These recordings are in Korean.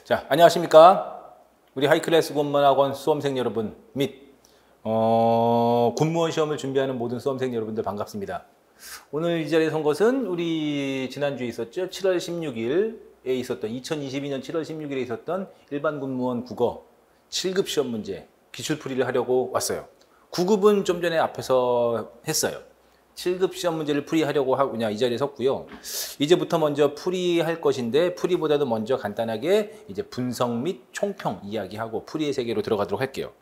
자, 안녕하십니까? 우리 하이클래스 공무원학원 수험생 여러분 및 군무원 시험을 준비하는 모든 수험생 여러분들 반갑습니다. 오늘 이 자리에 선 것은 우리 지난주에 있었죠. 7월 16일에 있었던 2022년 7월 16일에 있었던 일반 군무원 국어 7급 시험 문제 기출풀이를 하려고 왔어요. 9급은 좀 전에 앞에서 했어요. 7급 시험 문제를 풀이하려고 하고 그냥 이 자리에 섰고요. 이제부터 먼저 풀이할 것인데 풀이보다도 먼저 간단하게 이제 분석 및 총평 이야기하고 풀이의 세계로 들어가도록 할게요.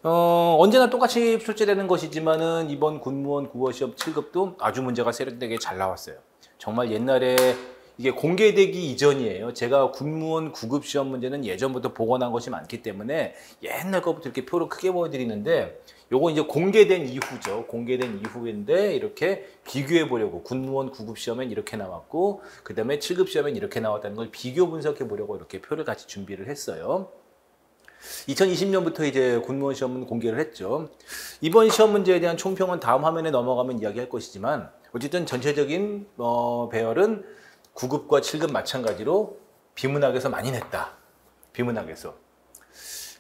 언제나 똑같이 출제되는 것이지만은 이번 군무원 국어 시험 7급도 아주 문제가 세련되게 잘 나왔어요. 정말 옛날에 이게 공개되기 이전이에요. 제가 군무원 9급 시험 문제는 예전부터 복원한 것이 많기 때문에 옛날 것부터 이렇게 표로 크게 보여드리는데 요거 이제 공개된 이후죠. 공개된 이후인데 이렇게 비교해 보려고 군무원 9급 시험엔 이렇게 나왔고 그 다음에 7급 시험엔 이렇게 나왔다는 걸 비교 분석해 보려고 이렇게 표를 같이 준비를 했어요. 2020년부터 이제 군무원 시험은 공개를 했죠. 이번 시험 문제에 대한 총평은 다음 화면에 넘어가면 이야기할 것이지만 어쨌든 전체적인 배열은 9급과 7급 마찬가지로 비문학에서 많이 냈다. 비문학에서.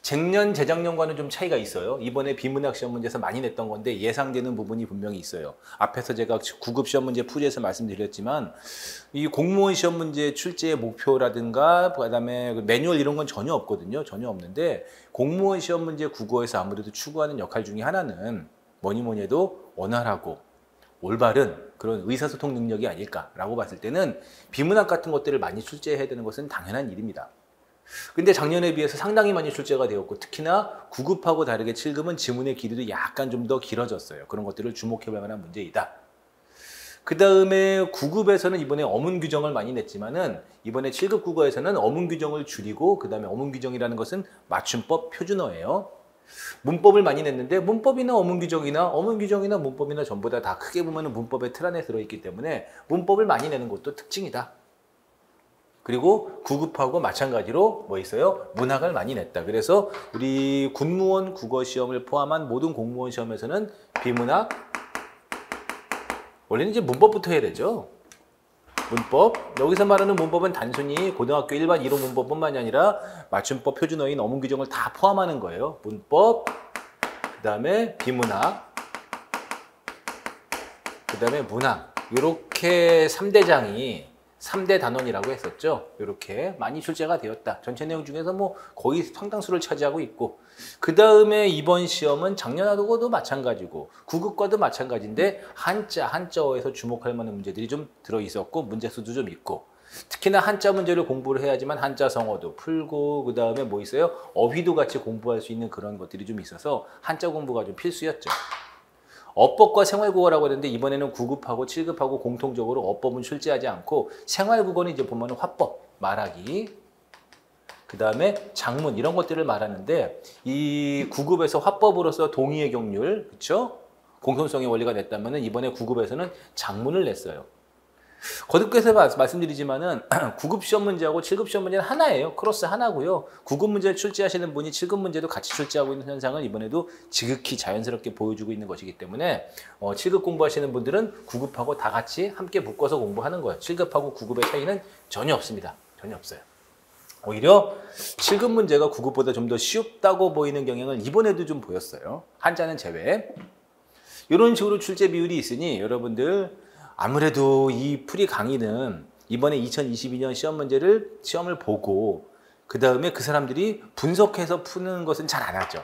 쟁년, 재작년과는 좀 차이가 있어요. 이번에 비문학 시험 문제에서 많이 냈던 건데 예상되는 부분이 분명히 있어요. 앞에서 제가 9급 시험 문제 풀이해서 말씀드렸지만 이 공무원 시험 문제 출제의 목표라든가 그다음에 매뉴얼 이런 건 전혀 없거든요. 전혀 없는데 공무원 시험 문제 국어에서 아무래도 추구하는 역할 중에 하나는 뭐니 해도 원활하고 올바른 그런 의사소통 능력이 아닐까라고 봤을 때는 비문학 같은 것들을 많이 출제해야 되는 것은 당연한 일입니다. 근데 작년에 비해서 상당히 많이 출제가 되었고 특히나 9급하고 다르게 7급은 지문의 길이도 약간 좀 더 길어졌어요. 그런 것들을 주목해 볼 만한 문제이다. 그 다음에 9급에서는 이번에 어문 규정을 많이 냈지만은 이번에 7급 국어에서는 어문 규정을 줄이고 그 다음에 어문 규정이라는 것은 맞춤법 표준어예요. 문법을 많이 냈는데 문법이나 어문 규정이나 문법이나 전부 다 크게 보면 문법의 틀 안에 들어있기 때문에 문법을 많이 내는 것도 특징이다. 그리고 9급하고 마찬가지로 뭐 있어요? 문학을 많이 냈다. 그래서 우리 군무원 국어 시험을 포함한 모든 공무원 시험에서는 비문학, 원래는 이제 문법부터 해야 되죠. 문법, 여기서 말하는 문법은 단순히 고등학교 일반 이론 문법뿐만이 아니라 맞춤법 표준어인 어문 규정을 다 포함하는 거예요. 문법, 그 다음에 비문학, 그 다음에 문학. 이렇게 3대장이 3대 단원이라고 했었죠. 이렇게 많이 출제가 되었다. 전체 내용 중에서 뭐 거의 상당수를 차지하고 있고 그 다음에 이번 시험은 작년하고도 마찬가지고 9급과도 마찬가지인데 한자어에서 주목할 만한 문제들이 좀 들어있었고 문제수도 좀 있고 특히나 한자 문제를 공부를 해야지만 한자 성어도 풀고 그 다음에 뭐 있어요? 어휘도 같이 공부할 수 있는 그런 것들이 좀 있어서 한자 공부가 좀 필수였죠. 어법과 생활국어라고 했는데 이번에는 9급하고 7급하고 공통적으로 어법은 출제하지 않고 생활국어는 이제 보면 화법, 말하기, 그 다음에 작문 이런 것들을 말하는데 이 9급에서 화법으로서 동의의 경률, 그렇죠? 공통성의 원리가 냈다면 이번에 9급에서는 작문을 냈어요. 거듭해서 말씀드리지만은 9급 시험 문제하고 7급 시험 문제는 하나예요. 크로스 하나고요. 9급 문제를 출제하시는 분이 7급 문제도 같이 출제하고 있는 현상을 이번에도 지극히 자연스럽게 보여주고 있는 것이기 때문에 7급 공부하시는 분들은 9급하고 다 같이 함께 묶어서 공부하는 거예요. 7급하고 9급의 차이는 전혀 없습니다. 전혀 없어요. 오히려 7급 문제가 9급보다 좀 더 쉽다고 보이는 경향을 이번에도 좀 보였어요. 한자는 제외. 이런 식으로 출제 비율이 있으니 여러분들 아무래도 이 풀이 강의는 이번에 2022년 시험을 보고 그 다음에 그 사람들이 분석해서 푸는 것은 잘 안 하죠.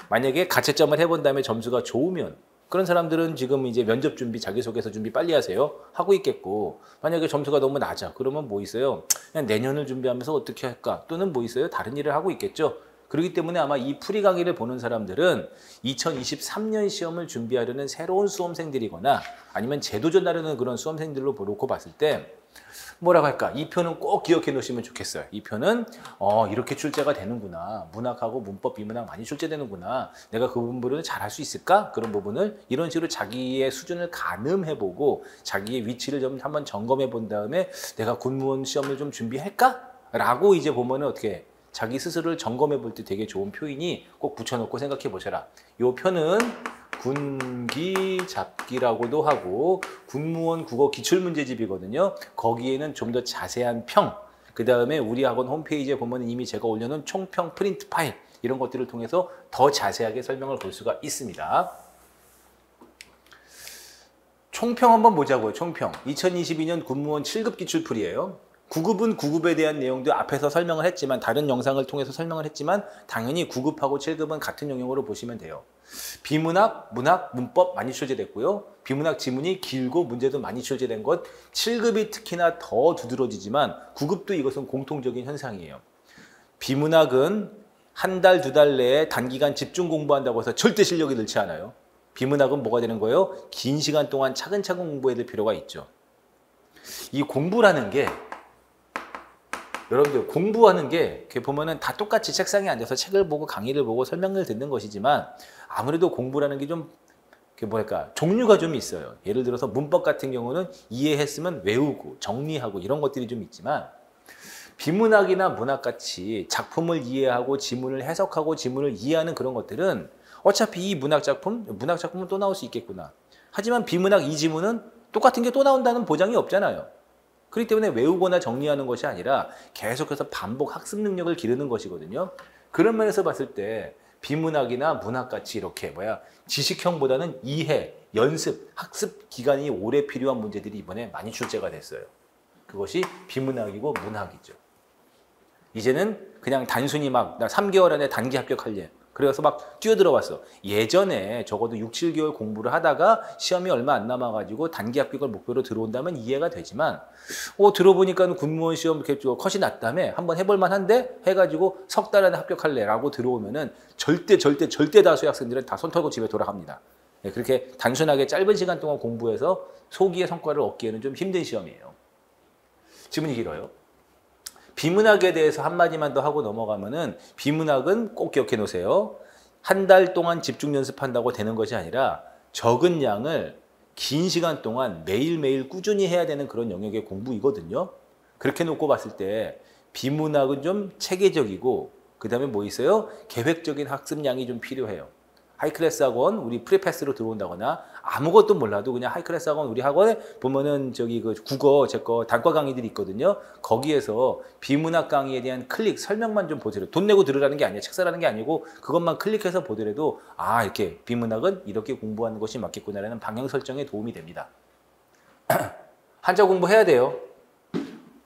만약에 가채점을 해본 다음에 점수가 좋으면 그런 사람들은 지금 이제 면접 준비, 자기소개서 준비 빨리 하세요 하고 있겠고 만약에 점수가 너무 낮아 그러면 뭐 있어요? 그냥 내년을 준비하면서 어떻게 할까? 또는 뭐 있어요? 다른 일을 하고 있겠죠. 그렇기 때문에 아마 이 풀이 강의를 보는 사람들은 2023년 시험을 준비하려는 새로운 수험생들이거나 아니면 재도전하려는 그런 수험생들로 놓고 봤을 때 뭐라고 할까? 이 표는 꼭 기억해 놓으시면 좋겠어요. 이 표는 이렇게 출제가 되는구나. 문학하고 문법, 비문학 많이 출제되는구나. 내가 그 부분을 잘할 수 있을까? 그런 부분을 이런 식으로 자기의 수준을 가늠해보고 자기의 위치를 좀 한번 점검해 본 다음에 내가 군무원 시험을 좀 준비할까? 라고 이제 보면은 어떻게 자기 스스로를 점검해 볼 때 되게 좋은 표이니 꼭 붙여놓고 생각해 보셔라. 이 표는 군기잡기라고도 하고 군무원 국어 기출문제집이거든요. 거기에는 좀 더 자세한 평, 그 다음에 우리 학원 홈페이지에 보면 이미 제가 올려놓은 총평 프린트 파일 이런 것들을 통해서 더 자세하게 설명을 볼 수가 있습니다. 총평 한번 보자고요. 총평. 2022년 군무원 7급 기출풀이에요. 9급은 9급에 대한 내용도 앞에서 설명을 했지만 다른 영상을 통해서 설명을 했지만 당연히 9급하고 7급은 같은 영역으로 보시면 돼요. 비문학, 문학, 문법 많이 출제됐고요. 비문학 지문이 길고 문제도 많이 출제된 것 7급이 특히나 더 두드러지지만 9급도 이것은 공통적인 현상이에요. 비문학은 한 달, 두 달 내에 단기간 집중 공부한다고 해서 절대 실력이 늘지 않아요. 비문학은 뭐가 되는 거예요? 긴 시간 동안 차근차근 공부해야 될 필요가 있죠. 이 공부라는 게 여러분들 공부하는 게 이렇게 보면은 다 똑같이 책상에 앉아서 책을 보고 강의를 보고 설명을 듣는 것이지만 아무래도 공부라는 게 좀 뭐랄까 종류가 좀 있어요. 예를 들어서 문법 같은 경우는 이해했으면 외우고 정리하고 이런 것들이 좀 있지만 비문학이나 문학같이 작품을 이해하고 지문을 해석하고 지문을 이해하는 그런 것들은 어차피 이 문학 작품은 또 나올 수 있겠구나. 하지만 비문학 이 지문은 똑같은 게 또 나온다는 보장이 없잖아요. 그렇기 때문에 외우거나 정리하는 것이 아니라 계속해서 반복 학습 능력을 기르는 것이거든요. 그런 면에서 봤을 때 비문학이나 문학같이 이렇게 지식형보다는 이해, 연습, 학습 기간이 오래 필요한 문제들이 이번에 많이 출제가 됐어요. 그것이 비문학이고 문학이죠. 이제는 그냥 단순히 나 3개월 안에 단기 합격할래. 그래서 막 뛰어들어왔어. 예전에 적어도 6, 7개월 공부를 하다가 시험이 얼마 안 남아가지고 단기 합격을 목표로 들어온다면 이해가 되지만 들어보니까 군무원 시험 이렇게 컷이 났다며 한번 해볼 만한데 해가지고 석 달 안에 합격할래 라고 들어오면은 절대 다수의 학생들은 다 손 털고 집에 돌아갑니다. 네, 그렇게 단순하게 짧은 시간 동안 공부해서 소기의 성과를 얻기에는 좀 힘든 시험이에요. 지문이 길어요. 비문학에 대해서 한마디만 더 하고 넘어가면은 비문학은 꼭 기억해 놓으세요. 한 달 동안 집중 연습한다고 되는 것이 아니라 적은 양을 긴 시간 동안 매일매일 꾸준히 해야 되는 그런 영역의 공부이거든요. 그렇게 놓고 봤을 때 비문학은 좀 체계적이고 그 다음에 뭐 있어요? 계획적인 학습량이 좀 필요해요. 하이클래스 학원 우리 프리패스로 들어온다거나 아무것도 몰라도 그냥 하이클래스 학원 우리 학원에 보면은 국어 제 거 단과 강의들이 있거든요. 거기에서 비문학 강의에 대한 클릭 설명만 좀 보더라도 돈 내고 들으라는 게 아니야. 책 사라는 게 아니고 그것만 클릭해서 보더라도 이렇게 비문학은 이렇게 공부하는 것이 맞겠구나라는 방향 설정에 도움이 됩니다. 한자 공부해야 돼요.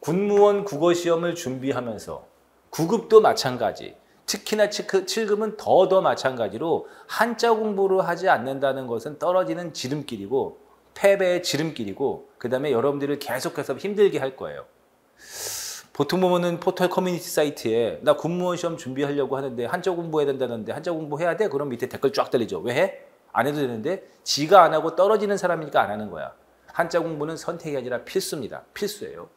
군무원 국어 시험을 준비하면서 9급도 마찬가지. 특히나 7급은 더 마찬가지로 한자 공부를 하지 않는다는 것은 떨어지는 지름길이고 패배의 지름길이고 그 다음에 여러분들을 계속해서 힘들게 할 거예요. 보통 보면은 포털 커뮤니티 사이트에 나 군무원 시험 준비하려고 하는데 한자 공부해야 된다는데 한자 공부해야 돼? 그럼 밑에 댓글 쫙 달리죠. 왜 해? 안 해도 되는데 지가 안 하고 떨어지는 사람이니까 안 하는 거야. 한자 공부는 선택이 아니라 필수입니다. 필수예요.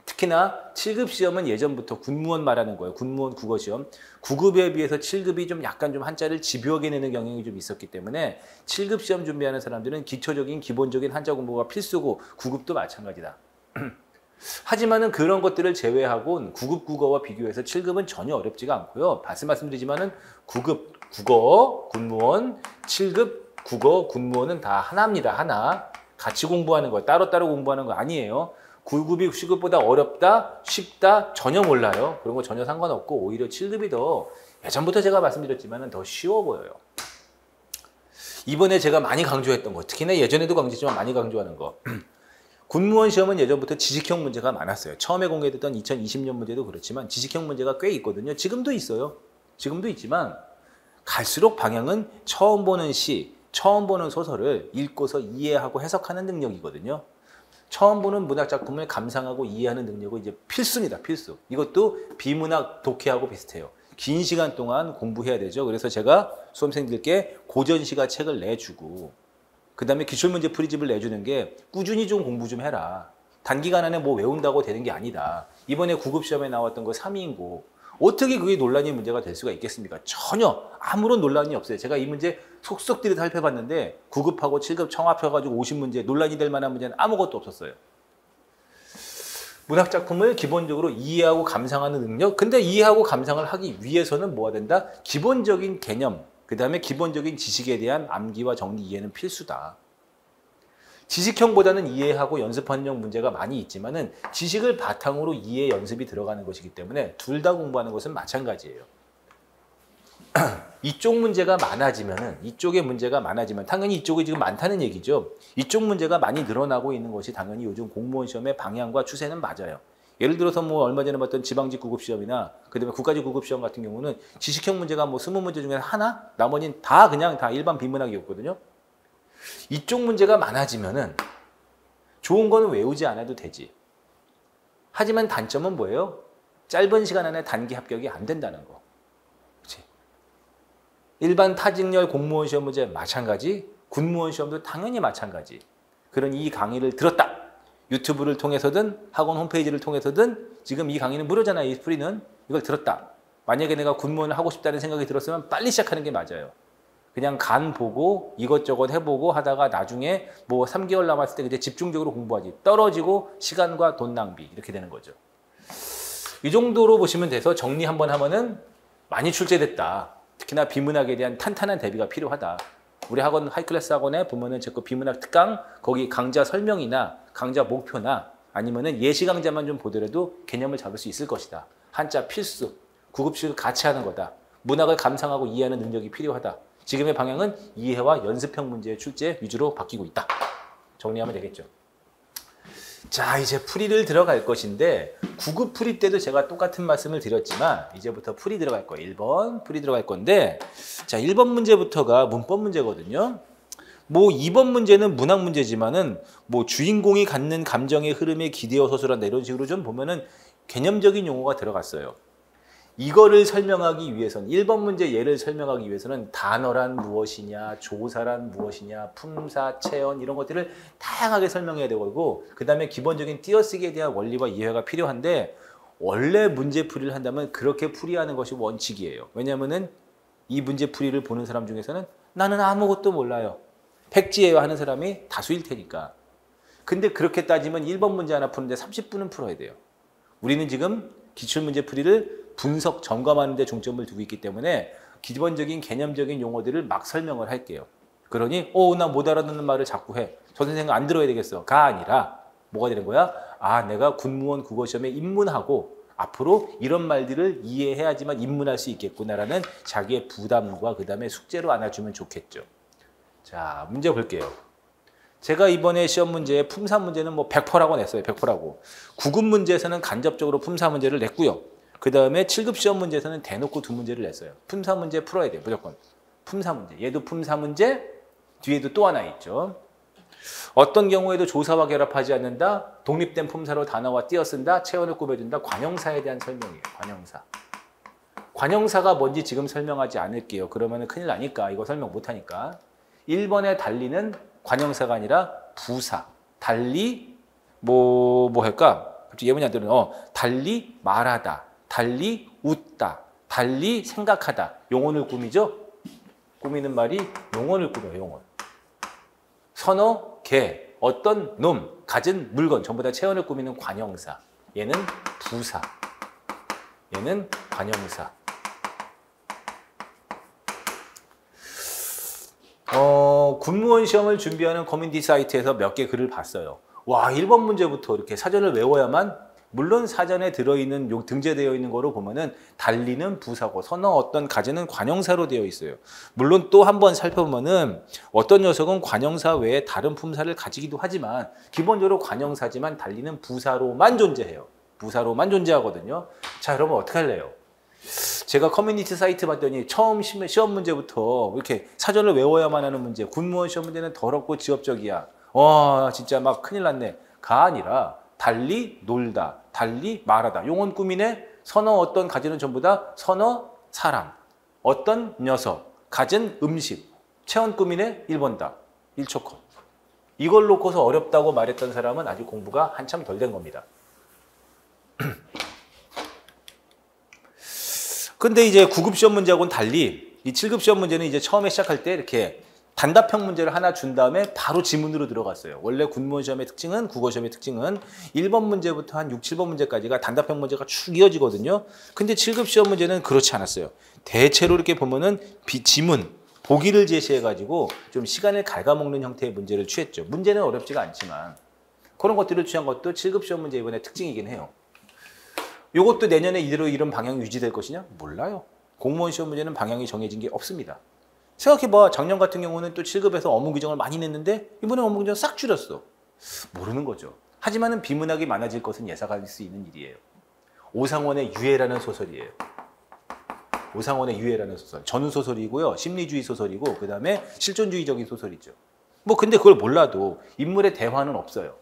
특히나 7급 시험은 예전부터 군무원 말하는 거예요. 군무원 국어 시험. 9급에 비해서 7급이 좀 약간 좀 한자를 집요하게 내는 경향이 좀 있었기 때문에 7급 시험 준비하는 사람들은 기본적인 한자 공부가 필수고 9급도 마찬가지다. 하지만은 그런 것들을 제외하고는 9급 국어와 비교해서 7급은 전혀 어렵지가 않고요. 다시 말씀드리지만은 9급 국어 군무원, 7급 국어 군무원은 다 하나입니다. 하나. 같이 공부하는 거, 따로따로 공부하는 거 아니에요. 9급이 10급보다 어렵다, 쉽다, 전혀 몰라요. 그런 거 전혀 상관없고 오히려 7급이 더 예전부터 제가 말씀드렸지만 더 쉬워 보여요. 이번에 제가 많이 강조했던 거, 특히나 예전에도 강조했지만 많이 강조하는 거. 군무원 시험은 예전부터 지식형 문제가 많았어요. 처음에 공개됐던 2020년 문제도 그렇지만 지식형 문제가 꽤 있거든요. 지금도 있어요. 지금도 있지만 갈수록 방향은 처음 보는 시, 처음 보는 소설을 읽고서 이해하고 해석하는 능력이거든요. 처음 보는 문학 작품을 감상하고 이해하는 능력은 이제 필수입니다. 필수. 이것도 비문학 독해하고 비슷해요. 긴 시간 동안 공부해야 되죠. 그래서 제가 수험생들께 고전시가 책을 내주고 그 다음에 기출문제 풀이집을 내주는 게 꾸준히 좀 공부 좀 해라. 단기간 안에 뭐 외운다고 되는 게 아니다. 이번에 9급 시험에 나왔던 거 3인고 어떻게 그게 논란이 문제가 될 수가 있겠습니까? 전혀 아무런 논란이 없어요. 제가 이 문제 속속들이 살펴봤는데 9급하고 7급 청합해가지고 50문제 논란이 될 만한 문제는 아무것도 없었어요. 문학작품을 기본적으로 이해하고 감상하는 능력. 근데 이해하고 감상을 하기 위해서는 뭐가 된다? 기본적인 개념, 그 다음에 기본적인 지식에 대한 암기와 정리 이해는 필수다. 지식형보다는 이해하고 연습하는 문제가 많이 있지만은 지식을 바탕으로 이해 연습이 들어가는 것이기 때문에 둘 다 공부하는 것은 마찬가지예요. 이쪽 문제가 많아지면은 이쪽의 문제가 많아지면 당연히 이쪽이 지금 많다는 얘기죠. 이쪽 문제가 많이 늘어나고 있는 것이 당연히 요즘 공무원 시험의 방향과 추세는 맞아요. 예를 들어서 뭐 얼마 전에 봤던 지방직 구급 시험이나 그다음에 국가직 구급 시험 같은 경우는 지식형 문제가 뭐 20문제 중에 하나, 나머지는 다 그냥 다 일반 비문학이었거든요. 이쪽 문제가 많아지면은 좋은 거는 외우지 않아도 되지. 하지만 단점은 뭐예요? 짧은 시간 안에 단기 합격이 안 된다는 거. 그렇지? 일반 타직열 공무원 시험 문제 마찬가지, 군무원 시험도 당연히 마찬가지. 그런 이 강의를 들었다. 유튜브를 통해서든 학원 홈페이지를 통해서든 지금 이 강의는 무료잖아요. 이 프리는. 이걸 들었다. 만약에 내가 군무원을 하고 싶다는 생각이 들었으면 빨리 시작하는 게 맞아요. 그냥 간 보고 이것저것 해보고 하다가 나중에 뭐 3개월 남았을 때 이제 집중적으로 공부하지. 떨어지고 시간과 돈 낭비 이렇게 되는 거죠. 이 정도로 보시면 돼서 정리 한번 하면은 많이 출제됐다. 특히나 비문학에 대한 탄탄한 대비가 필요하다. 우리 학원 하이클래스 학원에 보면은 제 거 비문학 특강 거기 강좌 설명이나 강좌 목표나 아니면은 예시 강좌만 좀 보더라도 개념을 잡을 수 있을 것이다. 한자 필수, 구급식을 같이 하는 거다. 문학을 감상하고 이해하는 능력이 필요하다. 지금의 방향은 이해와 연습형 문제의 출제 위주로 바뀌고 있다. 정리하면 되겠죠. 자, 이제 풀이를 들어갈 것인데 구급 풀이 때도 제가 똑같은 말씀을 드렸지만 이제부터 풀이 들어갈 거예요. 1번 풀이 들어갈 건데 자, 1번 문제부터가 문법 문제거든요. 뭐 2번 문제는 문학 문제지만은 뭐 주인공이 갖는 감정의 흐름에 기대어 서술한다 이런 식으로 좀 보면은 개념적인 용어가 들어갔어요. 이거를 설명하기 위해서는 1번 문제 예를 설명하기 위해서는 단어란 무엇이냐, 조사란 무엇이냐, 품사, 체언 이런 것들을 다양하게 설명해야 되고 그 다음에 기본적인 띄어쓰기에 대한 원리와 이해가 필요한데 원래 문제풀이를 한다면 그렇게 풀이하는 것이 원칙이에요. 왜냐하면은 이 문제풀이를 보는 사람 중에서는 나는 아무것도 몰라요. 백지예요 하는 사람이 다수일 테니까. 근데 그렇게 따지면 1번 문제 하나 푸는데 30분은 풀어야 돼요. 우리는 지금 기출문제 풀이를 분석, 점검하는 데 중점을 두고 있기 때문에 기본적인 개념적인 용어들을 막 설명을 할게요. 그러니 나 못 알아듣는 말을 자꾸 해. 저 선생님 안 들어야 되겠어.가 아니라 뭐가 되는 거야? 아, 내가 군무원 국어시험에 입문하고 앞으로 이런 말들을 이해해야지만 입문할 수 있겠구나라는 자기의 부담과 그 다음에 숙제로 안아주면 좋겠죠. 자, 문제 볼게요. 제가 이번에 시험 문제에 품사 문제는 뭐 100%라고 냈어요. 100%라고. 9급 문제에서는 간접적으로 품사 문제를 냈고요. 그 다음에 7급 시험 문제에서는 대놓고 두 문제를 냈어요. 품사 문제 풀어야 돼요. 무조건. 품사 문제. 얘도 품사 문제, 뒤에도 또 하나 있죠. 어떤 경우에도 조사와 결합하지 않는다. 독립된 품사로 단어와 띄어쓴다. 체언을 꾸며준다. 관형사에 대한 설명이에요. 관형사. 관형사가 뭔지 지금 설명하지 않을게요. 그러면 큰일 나니까. 이거 설명 못하니까. 1번에 달리는 관형사가 아니라 부사. 달리 뭐 할까? 갑자기 예문이 안 들어요. 달리 말하다. 달리 웃다. 달리 생각하다. 용언을 꾸미죠? 꾸미는 말이 용언을 꾸며요. 용언. 선어, 개, 어떤 놈, 가진 물건 전부 다 체언을 꾸미는 관형사. 얘는 부사. 얘는 관형사. 군무원 시험을 준비하는 커뮤니티 사이트에서 몇 개 글을 봤어요. 와, 1번 문제부터 이렇게 사전을 외워야만 물론 사전에 들어있는 등재되어 있는 거로 보면은 달리는 부사고 선어 어떤 가지는 관형사로 되어 있어요. 물론 또 한번 살펴보면은 어떤 녀석은 관형사 외에 다른 품사를 가지기도 하지만 기본적으로 관형사지만 달리는 부사로만 존재해요. 부사로만 존재하거든요. 자, 그러면 어떻게 할래요? 제가 커뮤니티 사이트 봤더니 처음 시험 문제부터 이렇게 사전을 외워야만 하는 문제, 군무원 시험 문제는 더럽고 지엽적이야. 진짜 막 큰일 났네. 가 아니라 달리 놀다, 달리 말하다. 용언 꾸미네. 선어 어떤 가지는 전부 다 선어 사람, 어떤 녀석, 가진 음식. 체언 꾸미네. 1번다. 1초 컷. 이걸 놓고서 어렵다고 말했던 사람은 아직 공부가 한참 덜 된 겁니다. 근데 이제 9급 시험 문제하고는 달리 이 7급 시험 문제는 이제 처음에 시작할 때 이렇게 단답형 문제를 하나 준 다음에 바로 지문으로 들어갔어요. 원래 군무원 시험의 특징은, 국어 시험의 특징은 1번 문제부터 한 6, 7번 문제까지가 단답형 문제가 쭉 이어지거든요. 근데 7급 시험 문제는 그렇지 않았어요. 대체로 이렇게 보면은 지문, 보기를 제시해가지고 좀 시간을 갉아먹는 형태의 문제를 취했죠. 문제는 어렵지가 않지만 그런 것들을 취한 것도 7급 시험 문제 이번에 특징이긴 해요. 이것도 내년에 이대로 이런 방향이 유지될 것이냐? 몰라요. 공무원 시험 문제는 방향이 정해진 게 없습니다. 생각해봐. 작년 같은 경우는 또 7급에서 업무 규정을 많이 냈는데 이번에 업무 규정 싹 줄였어. 모르는 거죠. 하지만은 비문학이 많아질 것은 예상할 수 있는 일이에요. 오상원의 유해라는 소설이에요. 오상원의 유해라는 소설. 전후소설이고요. 심리주의 소설이고 그 다음에 실존주의적인 소설이죠. 뭐 근데 그걸 몰라도 인물의 대화는 없어요.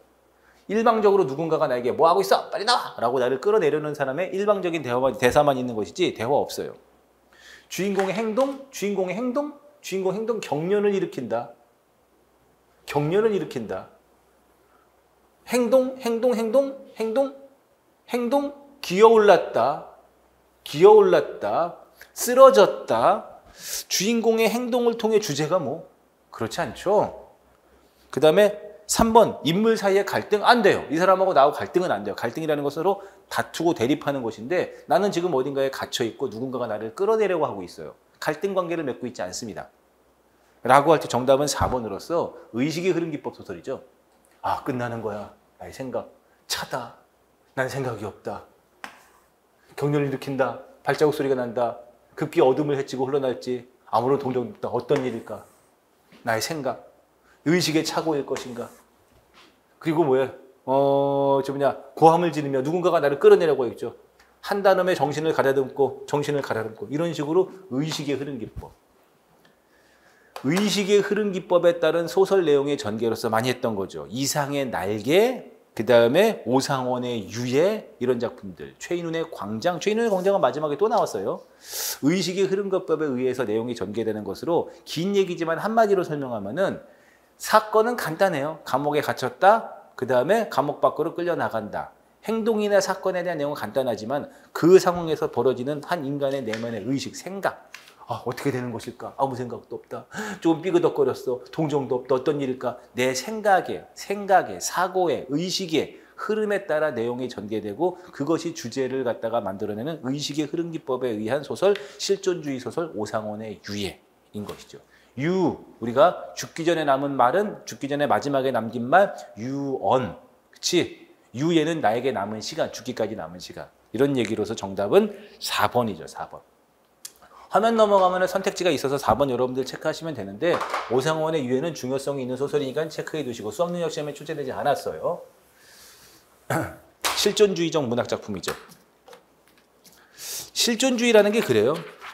일방적으로 누군가가 나에게 뭐 하고 있어? 빨리 나와! 라고 나를 끌어내려는 사람의 일방적인 대사만 있는 것이지 대화 없어요. 주인공의 행동, 경련을 일으킨다. 경련을 일으킨다. 행동, 기어올랐다. 쓰러졌다. 주인공의 행동을 통해 주제가 뭐? 그렇지 않죠. 그 다음에 3번, 인물 사이의 갈등 안 돼요. 이 사람하고 나하고 갈등은 안 돼요. 갈등이라는 것으로 다투고 대립하는 것인데 나는 지금 어딘가에 갇혀있고 누군가가 나를 끌어내려고 하고 있어요. 갈등 관계를 맺고 있지 않습니다. 라고 할 때 정답은 4번으로서 의식의 흐름 기법 소설이죠. 아, 끝나는 거야. 나의 생각. 차다. 난 생각이 없다. 경련을 일으킨다. 발자국 소리가 난다. 급기 어둠을 헤치고 흘러날지 아무런 동정도 없다. 어떤 일일까? 나의 생각. 의식의 착오일 것인가? 그리고 고함을 지르며 누군가가 나를 끌어내려고 했죠. 한 단음에 정신을 가다듬고 이런 식으로 의식의 흐름 기법. 의식의 흐름 기법에 따른 소설 내용의 전개로서 많이 했던 거죠. 이상의 날개, 그 다음에 오상원의 유해 이런 작품들. 최인훈의 광장은 마지막에 또 나왔어요. 의식의 흐름 기법에 의해서 내용이 전개되는 것으로 긴 얘기지만 한마디로 설명하면은 사건은 간단해요. 감옥에 갇혔다. 그 다음에 감옥 밖으로 끌려나간다. 행동이나 사건에 대한 내용은 간단하지만 그 상황에서 벌어지는 한 인간의 내면의 의식, 생각. 아, 어떻게 되는 것일까? 아무 생각도 없다. 조금 삐그덕거렸어. 동정도 없다. 어떤 일일까? 내 생각에, 사고에, 의식의 흐름에 따라 내용이 전개되고 그것이 주제를 갖다가 만들어내는 의식의 흐름 기법에 의한 소설, 실존주의 소설 오상원의 유해인 것이죠. 우리가 죽기 전에 남은 말은 죽기 전에 마지막에 남긴 말 유언. 그치? 유예는 나에게 남은 시간, 죽기까지 남은 시간. 이런 얘기로서 정답은 4번이죠. 4번. 화면 넘어가면 선택지가 있어서 4번 여러분들 체크하시면 되는데 오상원의 유해는 중요성이 있는 소설이니까 체크해 두시고 수학능력 시험에 출제되지 않았어요. 실존주의적 문학작품이죠. 실존주의라는 게 그래요.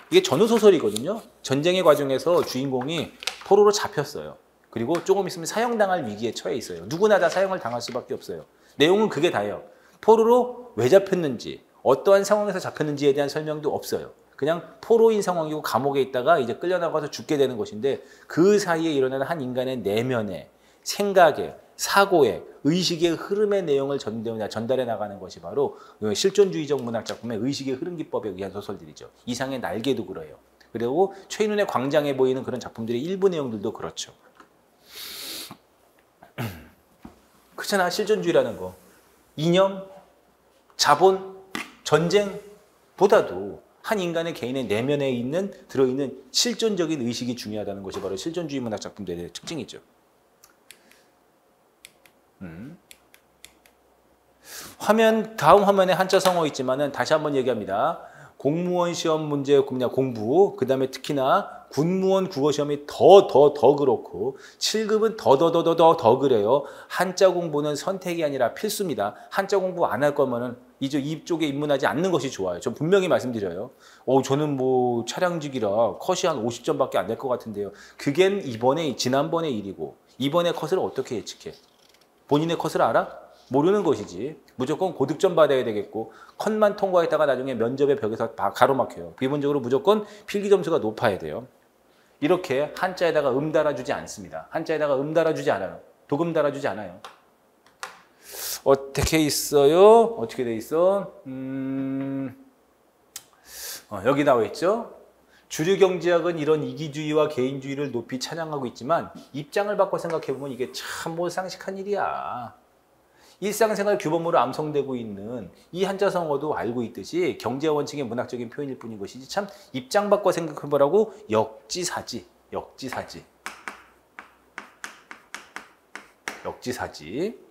이게 전후소설이거든요. 전쟁의 과정에서 주인공이 포로로 잡혔어요. 그리고 조금 있으면 사형당할 위기에 처해 있어요. 누구나 다 사형을 당할 수밖에 없어요. 내용은 그게 다예요. 포로로 왜 잡혔는지, 어떠한 상황에서 잡혔는지에 대한 설명도 없어요. 그냥 포로인 상황이고 감옥에 있다가 이제 끌려나가서 죽게 되는 것인데 그 사이에 일어나는 한 인간의 내면의 생각에, 사고에, 의식의 흐름의 내용을 전달해 나가는 것이 바로 실존주의적 문학작품의 의식의 흐름 기법에 의한 소설들이죠. 이상의 날개도 그래요. 그리고 최인훈의 광장에 보이는 그런 작품들의 일부 내용들도 그렇죠. 그렇잖아. 실존주의라는 거. 이념, 자본, 전쟁보다도 한 인간의 개인의 내면에 들어있는 실존적인 의식이 중요하다는 것이 바로 실존주의 문학작품들의 특징이죠. 다음 화면에 한자 성어 있지만은 다시 한번 얘기합니다. 공무원 시험 문제 공부, 그 다음에 특히나 군무원 국어시험이 더 그렇고 7급은 더 그래요. 한자 공부는 선택이 아니라 필수입니다. 한자 공부 안 할 거면은 이쪽에 입문하지 않는 것이 좋아요. 전 분명히 말씀드려요. 저는 차량직이라 컷이 한 50점밖에 안 될 것 같은데요. 그게 지난번의 일이고 이번에 컷을 어떻게 예측해? 본인의 컷을 알아? 모르는 것이지. 무조건 고득점 받아야 되겠고 컷만 통과했다가 나중에 면접의 벽에서 가로막혀요. 기본적으로 무조건 필기 점수가 높아야 돼요. 이렇게 한자에다가 달아주지 않습니다. 한자에다가 달아주지 않아요. 도금 달아주지 않아요. 어떻게 있어요? 어떻게 돼 있어? 여기 나와 있죠. 주류 경제학은 이런 이기주의와 개인주의를 높이 찬양하고 있지만 입장을 바꿔 생각해보면 이게 참 상식한 일이야. 일상생활 규범으로 암송되고 있는 이 한자성어도 알고 있듯이 경제 원칙의 문학적인 표현일 뿐인 것이지 참 입장 바꿔 생각해보라고 역지사지. 역지사지. 역지사지.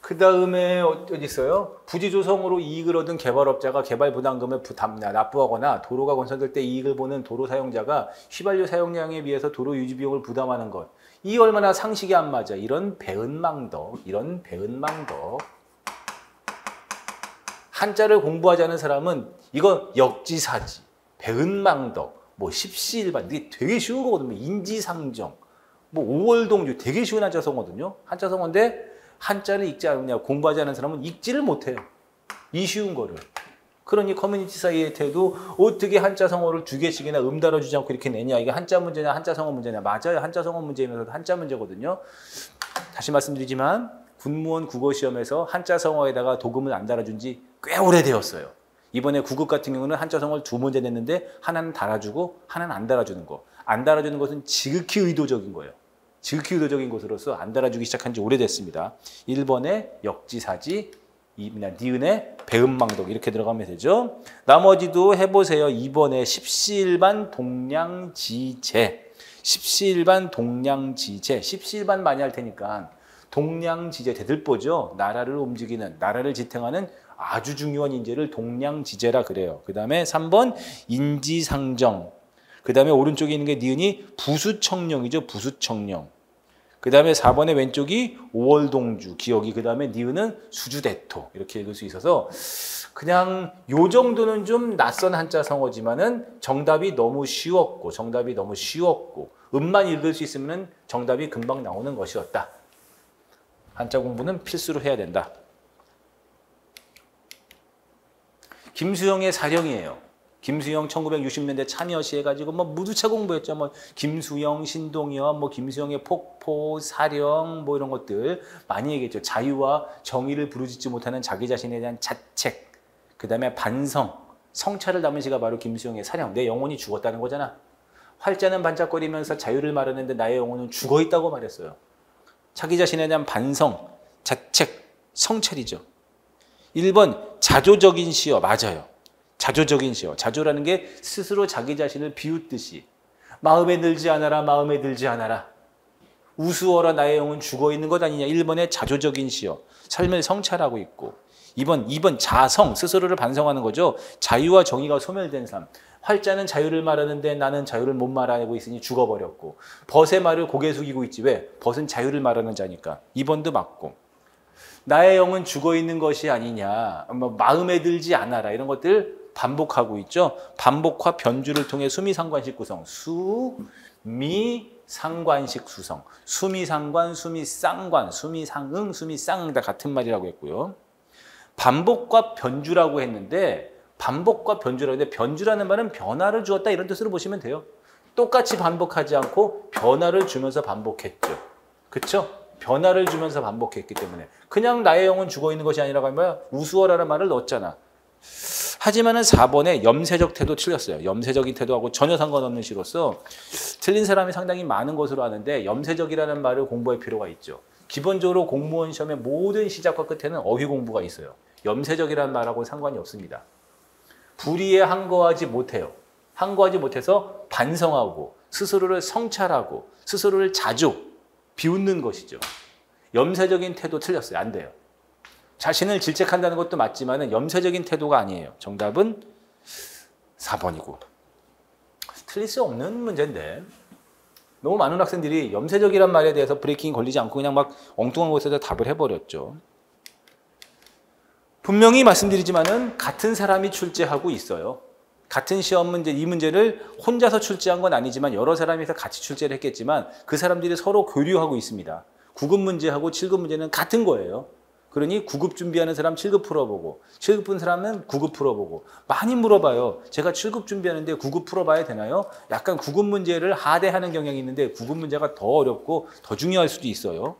그 다음에 어디 있어요? 부지 조성으로 이익을 얻은 개발업자가 개발 부담금을 납부하거나 도로가 건설될 때 이익을 보는 도로 사용자가 휘발유 사용량에 비해서 도로 유지 비용을 부담하는 것. 이 얼마나 상식이 안 맞아. 이런 배은망덕. 한자를 공부하지 않은 사람은 이거 역지사지, 배은망덕, 뭐 십시일반 이게 되게 쉬운 거거든요. 인지상정, 뭐 오월동주 되게 쉬운 한자성어거든요. 한자성어인데 한자를 읽지 않느냐, 공부하지 않은 사람은 읽지를 못해요. 이 쉬운 거를. 그러니 커뮤니티 사이트에도 어떻게 한자성어를 2개씩이나 달아주지 않고 이렇게 내냐. 이게 한자 문제냐 한자성어 문제냐. 맞아요. 한자성어 문제이면서도 한자 문제거든요. 다시 말씀드리지만 군무원 국어시험에서 한자성어에다가 도금을 안 달아준 지 꽤 오래되었어요. 이번에 구급 같은 경우는 한자성어를 2문제 냈는데 하나는 달아주고 하나는 안 달아주는 거. 안 달아주는 것은 지극히 의도적인 거예요. 지극히 의도적인 것으로서 안 달아주기 시작한 지 오래됐습니다. 1번에 역지사지, 니은에 배은망덕 이렇게 들어가면 되죠. 나머지도 해보세요. 2번에 십시일반 동량지제. 십시일반 동량지제. 십시일반 많이 할 테니까 동량지제 대들보죠. 나라를 움직이는, 나라를 지탱하는 아주 중요한 인재를 동량지제라 그래요. 그 다음에 3번 인지상정. 그 다음에 오른쪽에 있는 게 니은이 부수청령이죠. 부수청령. 그 다음에 4번의 왼쪽이 오월동주, 기억이. 그 다음에 니은은 수주대토. 이렇게 읽을 수 있어서 그냥 요 정도는 좀 낯선 한자성어지만은 정답이 너무 쉬웠고 음만 읽을 수 있으면 정답이 금방 나오는 것이었다. 한자 공부는 필수로 해야 된다. 김수영의 사령이에요. 김수영 1960년대 참여시 해가지고 뭐 무두차 공부했죠. 뭐 김수영, 신동엽, 뭐 김수영의 폭포, 사령 뭐 이런 것들 많이 얘기했죠. 자유와 정의를 부르짖지 못하는 자기 자신에 대한 자책, 그 다음에 반성, 성찰을 담은 시가 바로 김수영의 사령. 내 영혼이 죽었다는 거잖아. 활자는 반짝거리면서 자유를 말하는데 나의 영혼은 죽어있다고 말했어요. 자기 자신에 대한 반성, 자책, 성찰이죠. 1번 자조적인 시어. 맞아요. 자조적인 시어. 자조라는 게 스스로 자기 자신을 비웃듯이 마음에 들지 않아라, 마음에 들지 않아라. 우스워라 나의 영은 죽어있는 것 아니냐. 1번에 자조적인 시어. 삶을 성찰하고 있고. 2번 자성. 스스로를 반성하는 거죠. 자유와 정의가 소멸된 삶. 활자는 자유를 말하는데 나는 자유를 못 말하고 있으니 죽어버렸고. 벗의 말을 고개 숙이고 있지. 왜? 벗은 자유를 말하는 자니까. 2번도 맞고. 나의 영은 죽어있는 것이 아니냐. 마음에 들지 않아라. 이런 것들 반복하고 있죠. 반복화 변주를 통해 수미상관식 구성. 수미상관식 수성. 수미상관, 수미쌍관, 수미상응, 수미쌍응 다 같은 말이라고 했고요. 반복과 변주라고 했는데 반복과 변주라고 했는데 변주라는 말은 변화를 주었다 이런 뜻으로 보시면 돼요. 똑같이 반복하지 않고 변화를 주면서 반복했죠. 그렇죠? 변화를 주면서 반복했기 때문에 그냥 나의 영은 죽어있는 것이 아니라고 하면 우스워라는 말을 넣었잖아. 하지만은 4번에 염세적 태도 틀렸어요. 염세적인 태도하고 전혀 상관없는 시로서 틀린 사람이 상당히 많은 것으로 아는데 염세적이라는 말을 공부할 필요가 있죠. 기본적으로 공무원 시험의 모든 시작과 끝에는 어휘 공부가 있어요. 염세적이라는 말하고 상관이 없습니다. 불의에 항거하지 못해요. 항거하지 못해서 반성하고 스스로를 성찰하고 스스로를 자주 비웃는 것이죠. 염세적인 태도 틀렸어요. 안 돼요. 자신을 질책한다는 것도 맞지만 염세적인 태도가 아니에요. 정답은 4번이고. 틀릴 수 없는 문제인데 너무 많은 학생들이 염세적이란 말에 대해서 브레이킹이 걸리지 않고 그냥 막 엉뚱한 곳에서 답을 해버렸죠. 분명히 말씀드리지만은 같은 사람이 출제하고 있어요. 같은 시험 문제, 이 문제를 혼자서 출제한 건 아니지만 여러 사람이서 같이 출제를 했겠지만 그 사람들이 서로 교류하고 있습니다. 9급 문제하고 7급 문제는 같은 거예요. 그러니 9급 준비하는 사람 7급 풀어보고 7급 푼 사람은 9급 풀어보고 많이 물어봐요. 제가 7급 준비하는데 9급 풀어봐야 되나요? 약간 9급 문제를 하대하는 경향이 있는데 9급 문제가 더 어렵고 더 중요할 수도 있어요.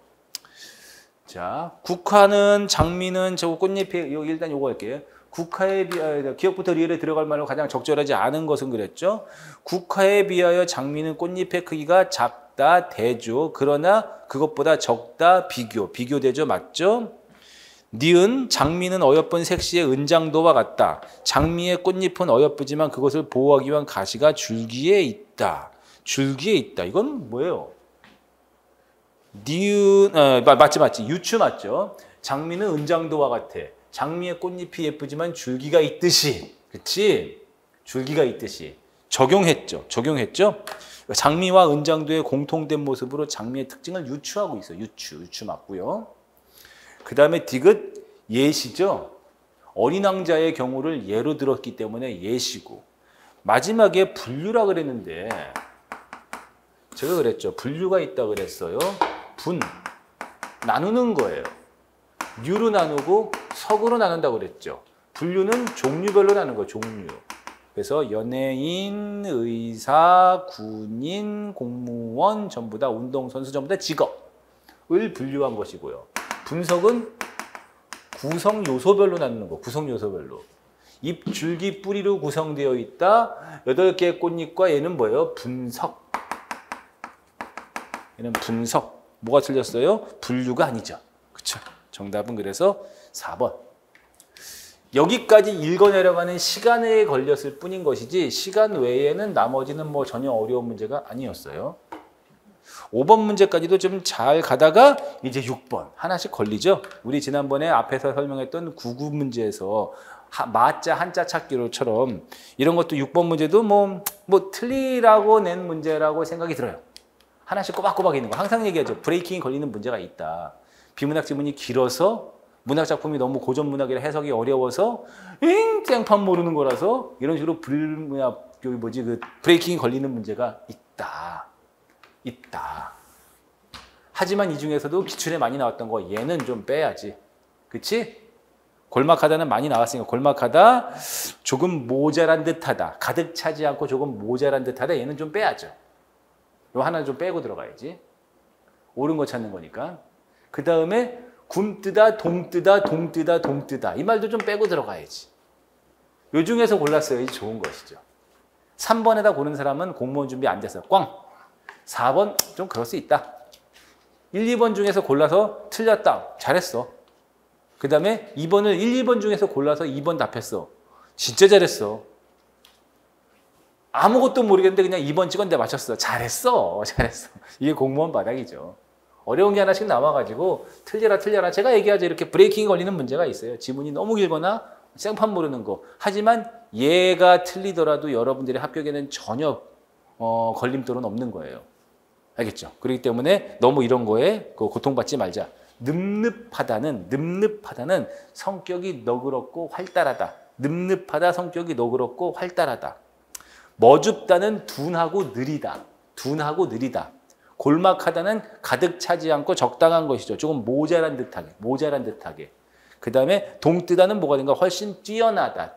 자, 국화는 장미는 저거 꽃잎이 일단 요거 할게요. 국화에 비하여 기억부터 리을에 들어갈 말로 가장 적절하지 않은 것은 그랬죠. 국화에 비하여 장미는 꽃잎의 크기가 작다 대조. 그러나 그것보다 적다 비교. 비교대조 맞죠? 니은 장미는 어여쁜 색시의 은장도와 같다. 장미의 꽃잎은 어여쁘지만 그것을 보호하기 위한 가시가 줄기에 있다. 줄기에 있다. 이건 뭐예요? 니은 맞지. 유추 맞죠? 장미는 은장도와 같아. 장미의 꽃잎이 예쁘지만 줄기가 있듯이. 그치? 줄기가 있듯이. 적용했죠. 장미와 은장도의 공통된 모습으로 장미의 특징을 유추하고 있어요. 유추 맞고요. 그 다음에 디귿 예시죠. 어린 왕자의 경우를 예로 들었기 때문에 예시고, 마지막에 분류라 그랬는데 제가 그랬죠. 분류가 있다 그랬어요. 분 나누는 거예요. 류로 나누고 석으로 나눈다고 그랬죠. 분류는 종류별로 나누는 거예요. 종류. 그래서 연예인, 의사, 군인, 공무원 전부 다, 운동선수 전부 다 직업을 분류한 것이고요. 분석은 구성 요소별로 나누는 거. 구성 요소별로. 잎, 줄기, 뿌리로 구성되어 있다. 8개의 꽃잎과 얘는 뭐예요? 분석. 얘는 분석. 뭐가 틀렸어요? 분류가 아니죠. 그렇죠? 정답은 그래서 4번. 여기까지 읽어내려가는 시간에 걸렸을 뿐인 것이지 시간 외에는 나머지는 뭐 전혀 어려운 문제가 아니었어요. 5번 문제까지도 좀 잘 가다가 이제 6번 하나씩 걸리죠. 우리 지난번에 앞에서 설명했던 9구 문제에서 마자 한자 찾기로처럼 이런 것도 6번 문제도 뭐 틀리라고 낸 문제라고 생각이 들어요. 하나씩 꼬박꼬박 있는 거. 항상 얘기하죠. 브레이킹이 걸리는 문제가 있다. 비문학 지문이 길어서 문학 작품이 너무 고전 문학이라 해석이 어려워서 땡판 모르는 거라서 이런 식으로 브레이킹이 걸리는 문제가 있다. 하지만 이 중에서도 기출에 많이 나왔던 거 얘는 좀 빼야지. 그치? 골막하다는 많이 나왔으니까 골막하다, 조금 모자란 듯하다, 가득 차지 않고 조금 모자란 듯하다, 얘는 좀 빼야죠. 요 하나는 좀 빼고 들어가야지. 옳은 거 찾는 거니까. 그 다음에 굼뜨다, 동뜨다 이 말도 좀 빼고 들어가야지. 요 중에서 골랐어야지 좋은 것이죠. 3번에다 고른 사람은 공무원 준비 안 됐어. 꽝. 4번 좀 그럴 수 있다. 1, 2번 중에서 골라서 틀렸다. 잘했어. 그 다음에 2번을 1, 2번 중에서 골라서 2번 답했어. 진짜 잘했어. 아무것도 모르겠는데 그냥 2번 찍었는데 맞췄어. 잘했어. 이게 공무원 바닥이죠. 어려운 게 하나씩 남아가지고 틀려라. 제가 얘기하죠. 이렇게 브레이킹이 걸리는 문제가 있어요. 지문이 너무 길거나 생판 모르는 거. 하지만 얘가 틀리더라도 여러분들의 합격에는 전혀 걸림돌은 없는 거예요. 알겠죠? 그렇기 때문에 너무 이런 거에 고통받지 말자. 늠름하다는 성격이 너그럽고 활달하다. 늠름하다, 성격이 너그럽고 활달하다. 머줍다는 둔하고 느리다. 골막하다는 가득 차지 않고 적당한 것이죠. 조금 모자란 듯하게. 그 다음에 동뜨다는 뭐가 된가? 훨씬 뛰어나다.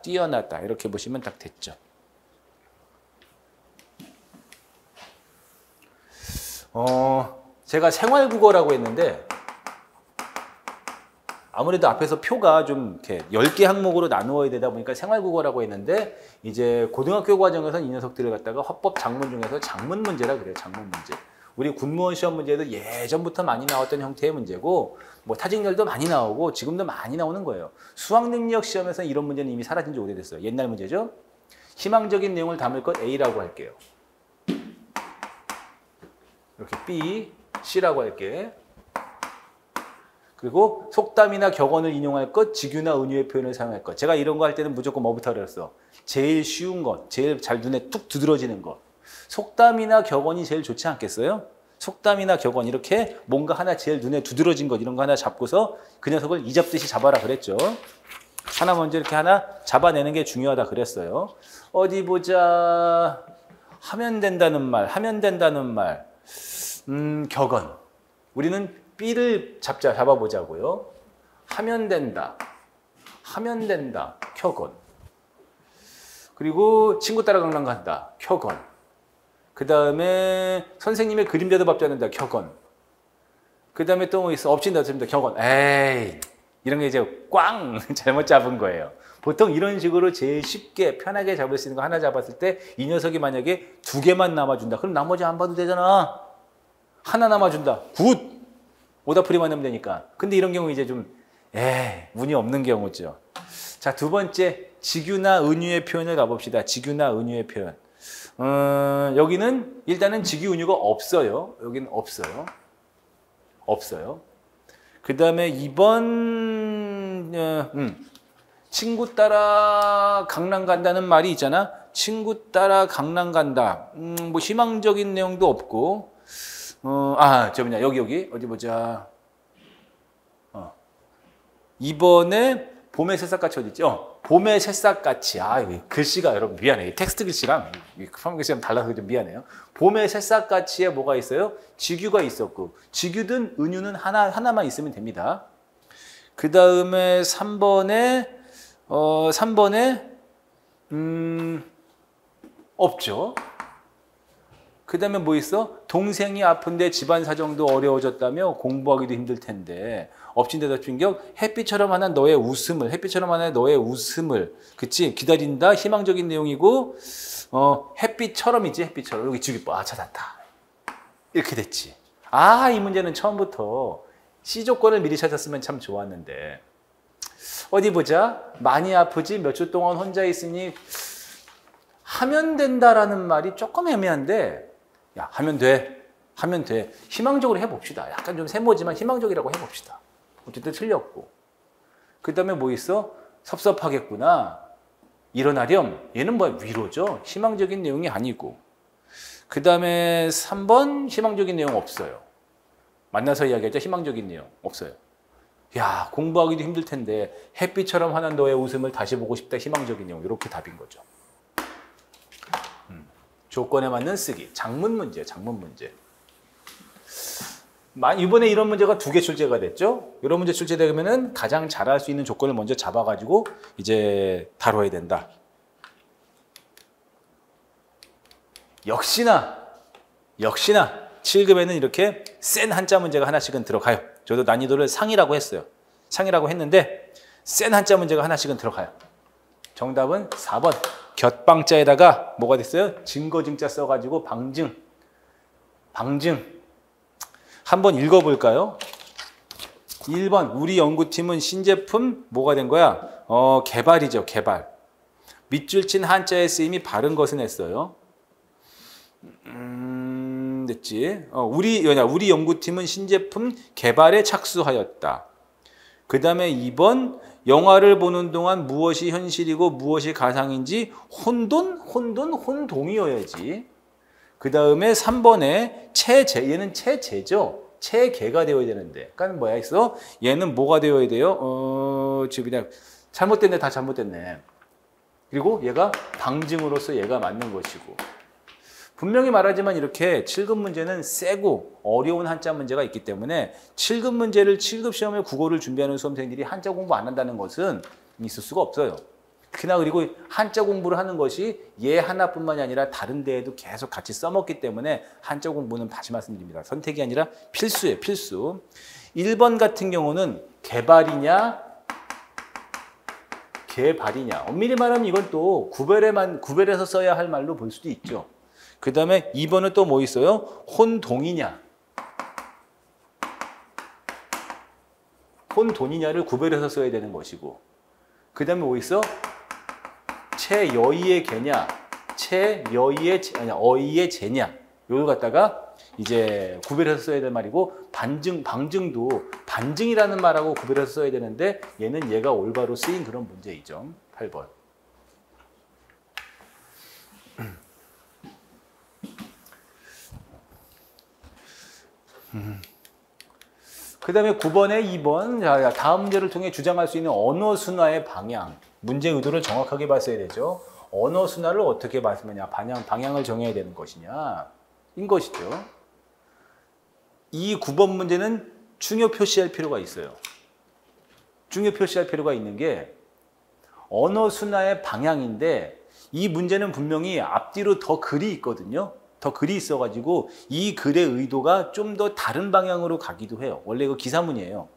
이렇게 보시면 딱 됐죠. 제가 생활국어라고 했는데 아무래도 앞에서 표가 좀 이렇게 10개 항목으로 나누어야 되다 보니까 생활국어라고 했는데 이제 고등학교 과정에서는 이 녀석들을 갖다가 헌법 작문 중에서 작문 문제라 그래요. 작문 문제. 우리 군무원 시험 문제도 예전부터 많이 나왔던 형태의 문제고 뭐 타직렬도 많이 나오고 지금도 많이 나오는 거예요. 수학능력 시험에서는 이런 문제는 이미 사라진 지 오래됐어요. 옛날 문제죠. 희망적인 내용을 담을 것 A라고 할게요. 이렇게 B, C라고 할게. 그리고 속담이나 격언을 인용할 것, 직유나 은유의 표현을 사용할 것. 제가 이런 거 할 때는 무조건 뭐부터 그랬어? 제일 쉬운 것, 제일 잘 눈에 툭 두드러지는 것. 속담이나 격언이 제일 좋지 않겠어요? 속담이나 격언 이렇게 뭔가 하나 제일 눈에 두드러진 것 이런 거 하나 잡고서 그 녀석을 이잡듯이 잡아라 그랬죠. 하나 먼저 이렇게 하나 잡아내는 게 중요하다 그랬어요. 어디 보자. 하면 된다는 말. 격언. 우리는 B를 잡아보자고요. 하면 된다. 격언. 그리고 친구 따라 강남 간다. 격언. 그 다음에 선생님의 그림자도 밟지 않는다. 격언. 그 다음에 또 뭐 있어? 엎친다. 격언. 에이. 이런 게 이제 꽝! 잘못 잡은 거예요. 보통 이런 식으로 제일 쉽게 편하게 잡을 수 있는 거 하나 잡았을 때 이 녀석이 만약에 2개만 남아준다. 그럼 나머지 안 봐도 되잖아. 하나 남아준다. 굿! 오답풀이만 하면 되니까. 근데 이런 경우 이제 좀 운이 없는 경우죠. 자, 두 번째 직유나 은유의 표현을 가봅시다. 직유나 은유의 표현. 여기는 일단은 직유 은유가 없어요. 여기는 없어요. 없어요. 그 다음에 2번 친구 따라 강남 간다는 말이 있잖아. 친구 따라 강남 간다. 뭐 희망적인 내용도 없고. 여기 어디 보자. 이번에 봄의 새싹같이 어디 있지? 봄의 새싹같이. 여기 글씨가 여러분 미안해. 텍스트 글씨랑 컴퓨터 글씨랑 달라서 좀 미안해요. 봄의 새싹같이에 뭐가 있어요? 직유가 있었고, 직유든 은유는 하나만 있으면 됩니다. 그 다음에 3번에 없죠. 그 다음에 뭐 있어? 동생이 아픈데 집안 사정도 어려워졌다며 공부하기도 힘들 텐데 엎친 데 덮친 격 햇빛처럼 하는 너의 웃음을, 햇빛처럼 하는 너의 웃음을, 그치? 기다린다, 희망적인 내용이고, 햇빛처럼이지, 햇빛처럼. 여기 직유법, 찾았다. 이렇게 됐지. 이 문제는 처음부터 C 조건을 미리 찾았으면 참 좋았는데. 어디 보자. 많이 아프지, 몇 주 동안 혼자 있으니 하면 된다라는 말이 조금 애매한데, 야, 하면 돼. 하면 돼. 희망적으로 해봅시다. 약간 좀 세모지만 희망적이라고 해봅시다. 어쨌든 틀렸고. 그 다음에 뭐 있어? 섭섭하겠구나. 일어나렴. 얘는 뭐야? 위로죠. 희망적인 내용이 아니고. 그 다음에 3번 희망적인 내용 없어요. 만나서 이야기하자. 희망적인 내용 없어요. 야, 공부하기도 힘들 텐데 햇빛처럼 환한 너의 웃음을 다시 보고 싶다. 희망적인 내용. 이렇게 답인 거죠. 조건에 맞는 쓰기. 장문 문제, 장문 문제. 이번에 이런 문제가 2개 출제가 됐죠. 이런 문제 출제되면은 가장 잘할 수 있는 조건을 먼저 잡아가지고 이제 다뤄야 된다. 역시나 7급에는 이렇게 센 한자 문제가 하나씩은 들어가요. 저도 난이도를 상이라고 했어요. 상이라고 했는데 센 한자 문제가 하나씩은 들어가요. 정답은 4번. 곁방자에다가 뭐가 됐어요? 증거증자 써가지고 방증. 한번 읽어볼까요? 1번 우리 연구팀은 신제품 뭐가 된 거야? 개발이죠. 개발. 밑줄 친 한자의 쓰임이 바른 것은 했어요. 됐지? 우리 연구팀은 신제품 개발에 착수하였다. 그 다음에 2번 영화를 보는 동안 무엇이 현실이고 무엇이 가상인지 혼동이어야지. 그 다음에 3번에 얘는 체제죠. 체계가 되어야 되는데. 그러니까 뭐야 있어? 얘는 뭐가 되어야 돼요? 지금 그냥 잘못됐네, 다 잘못됐네. 그리고 얘가 방증으로서 얘가 맞는 것이고. 분명히 말하지만 이렇게 7급 문제는 세고 어려운 한자 문제가 있기 때문에 7급 문제를 7급 시험에 국어를 준비하는 수험생들이 한자 공부 안 한다는 것은 있을 수가 없어요. 특히나 그리고 한자 공부를 하는 것이 얘 하나뿐만이 아니라 다른 데에도 계속 같이 써먹기 때문에 한자 공부는 다시 말씀드립니다. 선택이 아니라 필수예요. 필수. 1번 같은 경우는 개발이냐 엄밀히 말하면 이건 또 구별해서 써야 할 말로 볼 수도 있죠. 그 다음에 2번은 또 뭐 있어요? 혼돈이냐를 구별해서 써야 되는 것이고. 그 다음에 뭐 있어? 체여의의 개냐, 어의의 제냐. 요걸 갖다가 이제 구별해서 써야 될 말이고, 방증도 반증이라는 말하고 구별해서 써야 되는데 얘는 얘가 올바로 쓰인 그런 문제이죠. 8번. 그 다음에 9번에 2번. 자, 다음 문제를 통해 주장할 수 있는 언어 순화의 방향. 문제 의도를 정확하게 봤어야 되죠. 언어 순화를 어떻게 봤으냐. 방향을 정해야 되는 것이냐. 인 것이죠. 이 9번 문제는 중요 표시할 필요가 있어요. 중요 표시할 필요가 있는 게 언어 순화의 방향인데 이 문제는 분명히 앞뒤로 더 글이 있거든요. 더 글이 있어가지고 이 글의 의도가 좀 더 다른 방향으로 가기도 해요. 원래 이거 기사문이에요.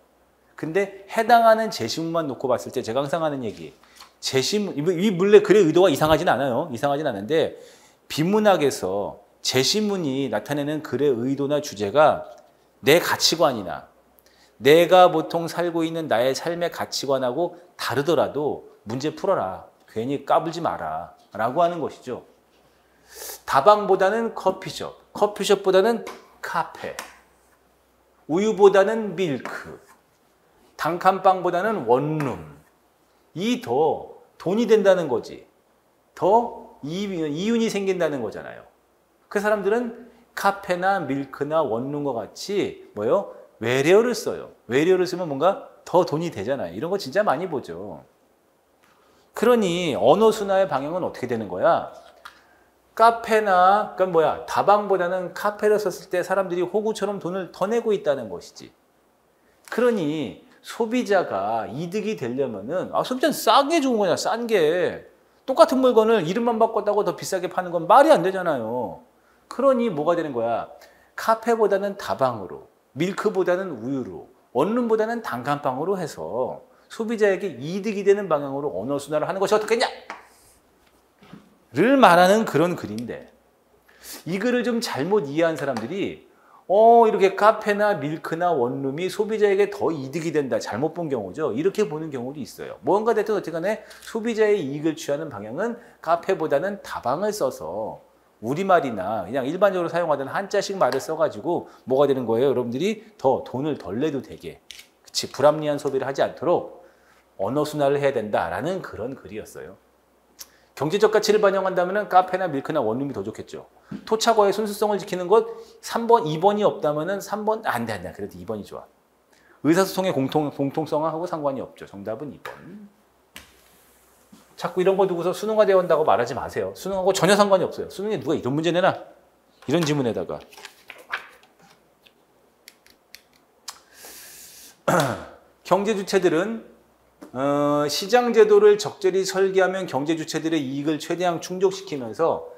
근데 해당하는 제시문만 놓고 봤을 때 제가 항상 하는 얘기. 제시문, 이 물론 글의 의도가 이상하진 않아요. 이상하진 않은데 비문학에서 제시문이 나타내는 글의 의도나 주제가 내 가치관이나 내가 보통 살고 있는 나의 삶의 가치관하고 다르더라도 문제 풀어라. 괜히 까불지 마라. 라고 하는 것이죠. 다방보다는 커피숍, 커피숍보다는 카페, 우유보다는 밀크, 단칸방보다는 원룸. 이 더 돈이 된다는 거지. 더 이윤이 생긴다는 거잖아요. 그 사람들은 카페나 밀크나 원룸과 같이 뭐요? 외래어를 써요. 외래어를 쓰면 뭔가 더 돈이 되잖아요. 이런 거 진짜 많이 보죠. 그러니 언어 순화의 방향은 어떻게 되는 거야? 카페나 그러니까 다방보다는 카페를 썼을 때 사람들이 호구처럼 돈을 더 내고 있다는 것이지. 그러니 소비자가 이득이 되려면은 소비자는 싸게 좋은 거냐, 싼 게. 똑같은 물건을 이름만 바꿨다고 더 비싸게 파는 건 말이 안 되잖아요. 그러니 뭐가 되는 거야? 카페보다는 다방으로, 밀크보다는 우유로, 원룸보다는 단칸방으로 해서 소비자에게 이득이 되는 방향으로 언어 순환을 하는 것이 어떻겠냐? 를 말하는 그런 글인데, 이 글을 좀 잘못 이해한 사람들이 이렇게 카페나 밀크나 원룸이 소비자에게 더 이득이 된다. 잘못 본 경우죠. 이렇게 보는 경우도 있어요. 뭔가 됐든 어쨌든 간에 소비자의 이익을 취하는 방향은 카페보다는 다방을 써서 우리말이나 그냥 일반적으로 사용하던 한자식 말을 써가지고 뭐가 되는 거예요? 여러분들이 더 돈을 덜 내도 되게, 그치, 불합리한 소비를 하지 않도록 언어 순환을 해야 된다라는 그런 글이었어요. 경제적 가치를 반영한다면 카페나 밀크나 원룸이 더 좋겠죠. 토착어의 순수성을 지키는 것 3번, 2번이 없다면 3번 안 돼. 그래도 2번이 좋아. 의사소통의 공통성하고 상관이 없죠. 정답은 2번. 자꾸 이런 거 두고서 수능화 되어 온다고 말하지 마세요. 수능하고 전혀 상관이 없어요. 수능에 누가 이런 문제 내나? 이런 지문에다가. 경제 주체들은 시장 제도를 적절히 설계하면 경제 주체들의 이익을 최대한 충족시키면서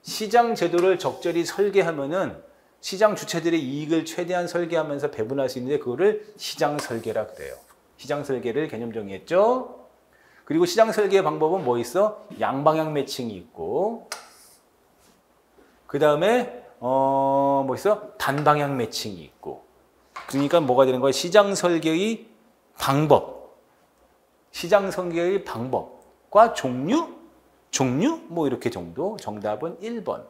시장 제도를 적절히 설계하면은 시장 주체들의 이익을 최대한 설계하면서 배분할 수 있는데 그거를 시장 설계라 그래요. 시장 설계를 개념 정의했죠. 그리고 시장 설계의 방법은 뭐 있어? 양방향 매칭이 있고, 그 다음에 뭐 있어? 단방향 매칭이 있고. 그러니까 뭐가 되는 거야? 시장 설계의 방법, 시장 설계의 방법과 종류 뭐 이렇게 정도. 정답은 1번.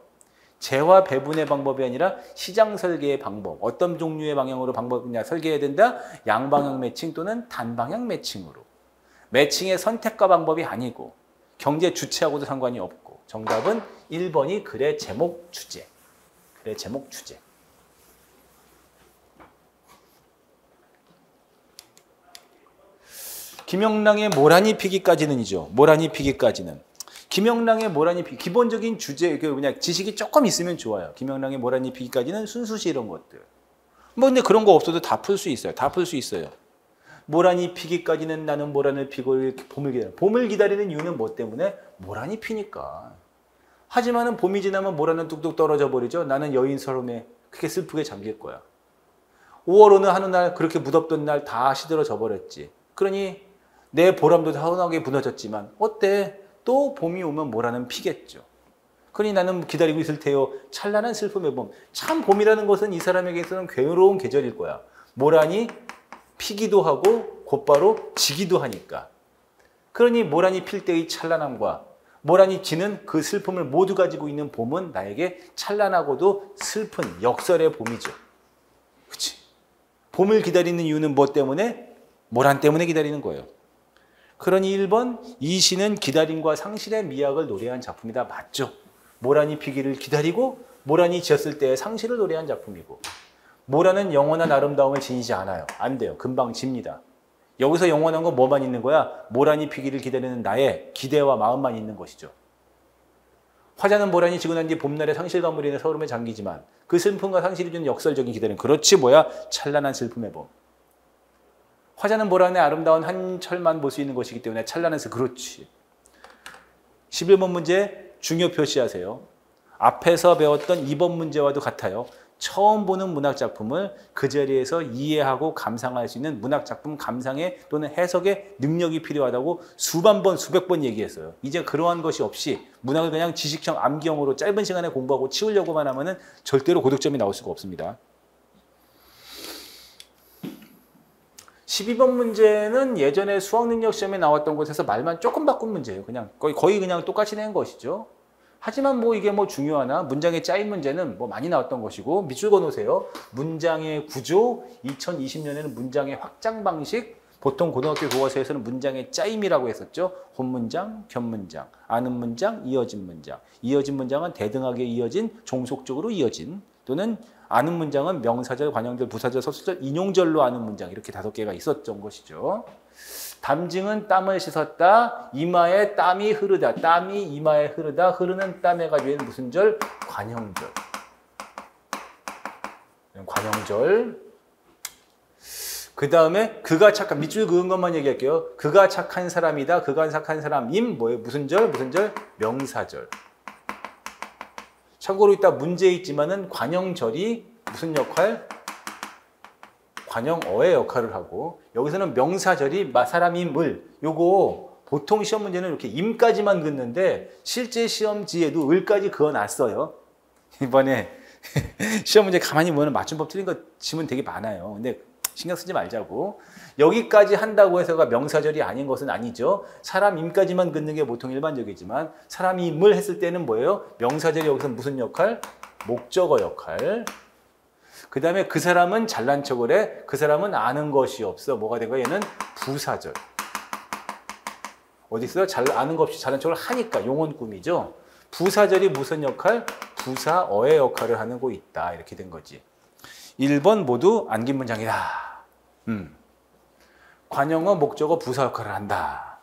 재화 배분의 방법이 아니라 시장 설계의 방법. 어떤 종류의 방향으로 방법이냐 설계해야 된다. 양방향 매칭 또는 단방향 매칭으로. 매칭의 선택과 방법이 아니고 경제 주체하고도 상관이 없고. 정답은 1번이 글의 제목 주제. 글의 제목 주제. 김영랑의 모란이 피기까지는이죠. 모란이 피기까지는. 김영랑의 모란이 피기, 기본적인 주제, 그냥 지식이 조금 있으면 좋아요. 김영랑의 모란이 피기까지는 순수시 이런 것들. 뭐 근데 그런 거 없어도 다 풀 수 있어요. 다 풀 수 있어요. 모란이 피기까지는 나는 모란을 피고 봄을 기다려. 봄을 기다리는 이유는 뭐 때문에? 모란이 피니까. 하지만은 봄이 지나면 모란은 뚝뚝 떨어져 버리죠. 나는 여인스러움에 그렇게 슬프게 잠길 거야. 5월 어느 하는 날 그렇게 무덥던 날 다 시들어져 버렸지. 그러니 내 보람도 사원하게 무너졌지만 어때? 또 봄이 오면 모란은 피겠죠. 그러니 나는 기다리고 있을 테요. 찬란한 슬픔의 봄. 참 봄이라는 것은 이 사람에게서는 괴로운 계절일 거야. 모란이 피기도 하고 곧바로 지기도 하니까. 그러니 모란이 필 때의 찬란함과 모란이 지는 그 슬픔을 모두 가지고 있는 봄은 나에게 찬란하고도 슬픈 역설의 봄이죠. 그치? 봄을 기다리는 이유는 뭐 때문에? 모란 때문에 기다리는 거예요. 그러니 1번, 이 시는 기다림과 상실의 미학을 노래한 작품이다. 맞죠? 모란이 피기를 기다리고 모란이 지었을 때의 상실을 노래한 작품이고, 모란은 영원한 아름다움을 지니지 않아요. 안 돼요. 금방 집니다. 여기서 영원한 건 뭐만 있는 거야? 모란이 피기를 기다리는 나의 기대와 마음만 있는 것이죠. 화자는 모란이 지고 난 뒤 봄날의 상실감으로 인해 서름에 잠기지만 그 슬픔과 상실이 주는 역설적인 기다림. 그렇지 뭐야? 찬란한 슬픔의 봄. 화자는 모란의 아름다운 한 철만 볼 수 있는 것이기 때문에 찬란해서 그렇지. 11번 문제 중요 표시하세요. 앞에서 배웠던 2번 문제와도 같아요. 처음 보는 문학작품을 그 자리에서 이해하고 감상할 수 있는 문학작품 감상의 또는 해석의 능력이 필요하다고 수만 번, 수백 번 얘기했어요. 이제 그러한 것이 없이 문학을 그냥 지식형 암기형으로 짧은 시간에 공부하고 치우려고만 하면은 절대로 고득점이 나올 수가 없습니다. 12번 문제는 예전에 수학능력 시험에 나왔던 곳에서 말만 조금 바꾼 문제예요. 그냥 거의 그냥 똑같이 낸 것이죠. 하지만 뭐 이게 뭐 중요하나? 문장에 짜인 문제는 뭐 많이 나왔던 것이고, 밑줄 그어놓으세요. 문장의 구조, 2020년에는 문장의 확장 방식, 보통 고등학교 교과서에서는 문장의 짜임이라고 했었죠. 혼문장, 견문장, 아는 문장, 이어진 문장. 이어진 문장은 대등하게 이어진, 종속적으로 이어진, 또는 아는 문장은 명사절, 관형절, 부사절, 서술절, 인용절로 아는 문장, 이렇게 5개가 있었던 것이죠. 담징은 땀을 씻었다. 이마에 땀이 흐르다. 땀이 이마에 흐르다. 흐르는 땀에 가지고 있는 무슨 절? 관형절. 관형절. 그 다음에 그가 착한, 밑줄 그은 것만 얘기할게요. 그가 착한 사람이다. 그가 착한 사람임. 뭐예요? 무슨 절? 무슨 절? 명사절. 참고로 이따 문제에 있지만은 관형절이 무슨 역할? 관형어의 역할을 하고, 여기서는 명사절이 사람임을, 요거 보통 시험 문제는 이렇게 임까지만 긋는데 실제 시험지에도 을까지 그어놨어요. 이번에 시험 문제 가만히 보면 맞춤법 틀린 거 지문 되게 많아요. 근데 신경 쓰지 말자고. 여기까지 한다고 해서가 명사절이 아닌 것은 아니죠. 사람 임까지만 긋는 게 보통 일반적이지만 사람임을 했을 때는 뭐예요? 명사절이 여기서 무슨 역할? 목적어 역할. 그 다음에 그 사람은 잘난 척을 해. 그 사람은 아는 것이 없어. 뭐가 된 거야? 얘는 부사절. 어디 있어요? 아는 것 없이 잘난 척을 하니까 용언꿈이죠. 부사절이 무슨 역할? 부사어의 역할을 하고 있다. 이렇게 된 거지. 1번 모두 안긴 문장이다. 관형어, 목적어, 부사 역할을 한다.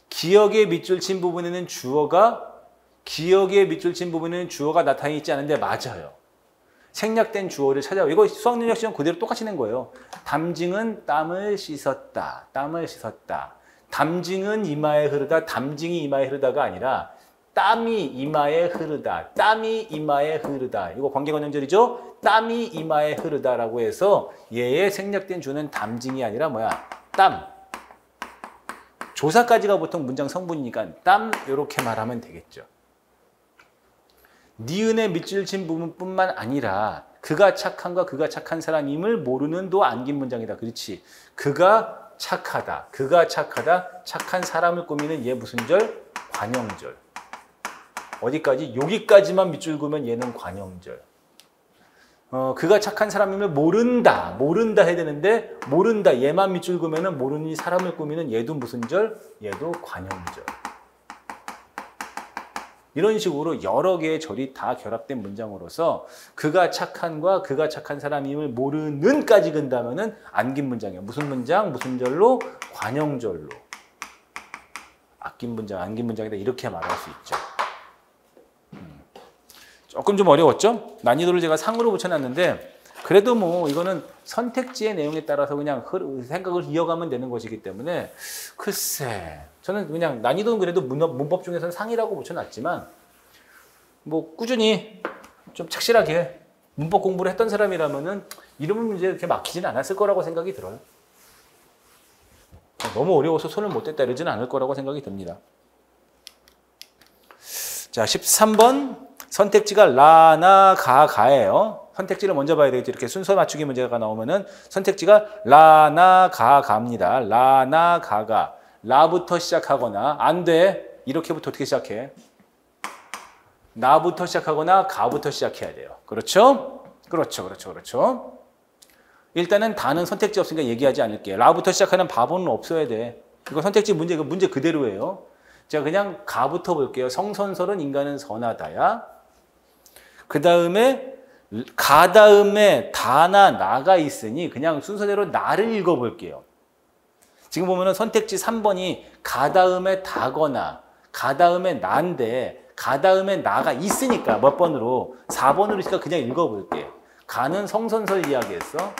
기억의 밑줄 친 부분에는 주어가 나타나 있지 않은데 맞아요. 생략된 주어를 찾아요. 이거 수학능력 시험 그대로 똑같이 낸 거예요. 담징은 땀을 씻었다. 땀을 씻었다. 담징은 이마에 흐르다. 담징이 이마에 흐르다가 아니라 땀이 이마에 흐르다. 땀이 이마에 흐르다. 이거 관계관형절이죠. 땀이 이마에 흐르다라고 해서 얘의 생략된 주는 담징이 아니라 뭐야? 땀. 조사까지가 보통 문장 성분이니까 땀 이렇게 말하면 되겠죠. 니은의 밑줄 친 부분뿐만 아니라 그가 착한과 그가 착한 사람임을 모르는 도 안긴 문장이다. 그렇지. 그가 착하다. 그가 착하다. 착한 사람을 꾸미는 얘 무슨 절? 관형절. 어디까지? 여기까지만 밑줄 그으면 얘는 관형절. 그가 착한 사람임을 모른다. 모른다 해야 되는데 모른다. 얘만 밑줄 그으면 모르는 사람을 꾸미는 얘도 무슨 절? 얘도 관형절. 이런 식으로 여러 개의 절이 다 결합된 문장으로서 그가 착한과 그가 착한 사람임을 모르는까지 근다면은 안긴 문장이에요. 무슨 문장? 무슨 절로? 관형절로. 아낀 문장, 안긴 문장이다. 이렇게 말할 수 있죠. 조금 좀 어려웠죠? 난이도를 제가 상으로 붙여놨는데 그래도 뭐 이거는 선택지의 내용에 따라서 그냥 생각을 이어가면 되는 것이기 때문에 글쎄 저는 그냥 난이도는 그래도 문법 중에서는 상이라고 붙여놨지만 뭐 꾸준히 좀 착실하게 문법 공부를 했던 사람이라면은 이런 문제 이렇게 막히지는 않았을 거라고 생각이 들어요. 너무 어려워서 손을 못 댔다 이러지는 않을 거라고 생각이 듭니다. 자, 13번 선택지가 라, 나, 가, 가예요. 선택지를 먼저 봐야 되겠죠. 이렇게 순서 맞추기 문제가 나오면은 선택지가 라, 나, 가, 가입니다. 라, 나, 가, 가. 라부터 시작하거나 안 돼. 이렇게부터 어떻게 시작해? 나부터 시작하거나 가부터 시작해야 돼요. 그렇죠? 그렇죠. 일단은 다는 선택지 없으니까 얘기하지 않을게요. 라부터 시작하는 바보는 없어야 돼. 이거 선택지 문제, 이거 문제 그대로예요. 제가 그냥 가부터 볼게요. 성선설은 인간은 선하다야. 그 다음에 가 다음에 다나 나가 있으니 그냥 순서대로 나를 읽어볼게요. 지금 보면은 선택지 3번이 가 다음에 다거나 가 다음에 나인데 가 다음에 나가 있으니까 몇 번으로? 4번으로 있으니까 그냥 읽어볼게요. 가는 성선설 이야기했어.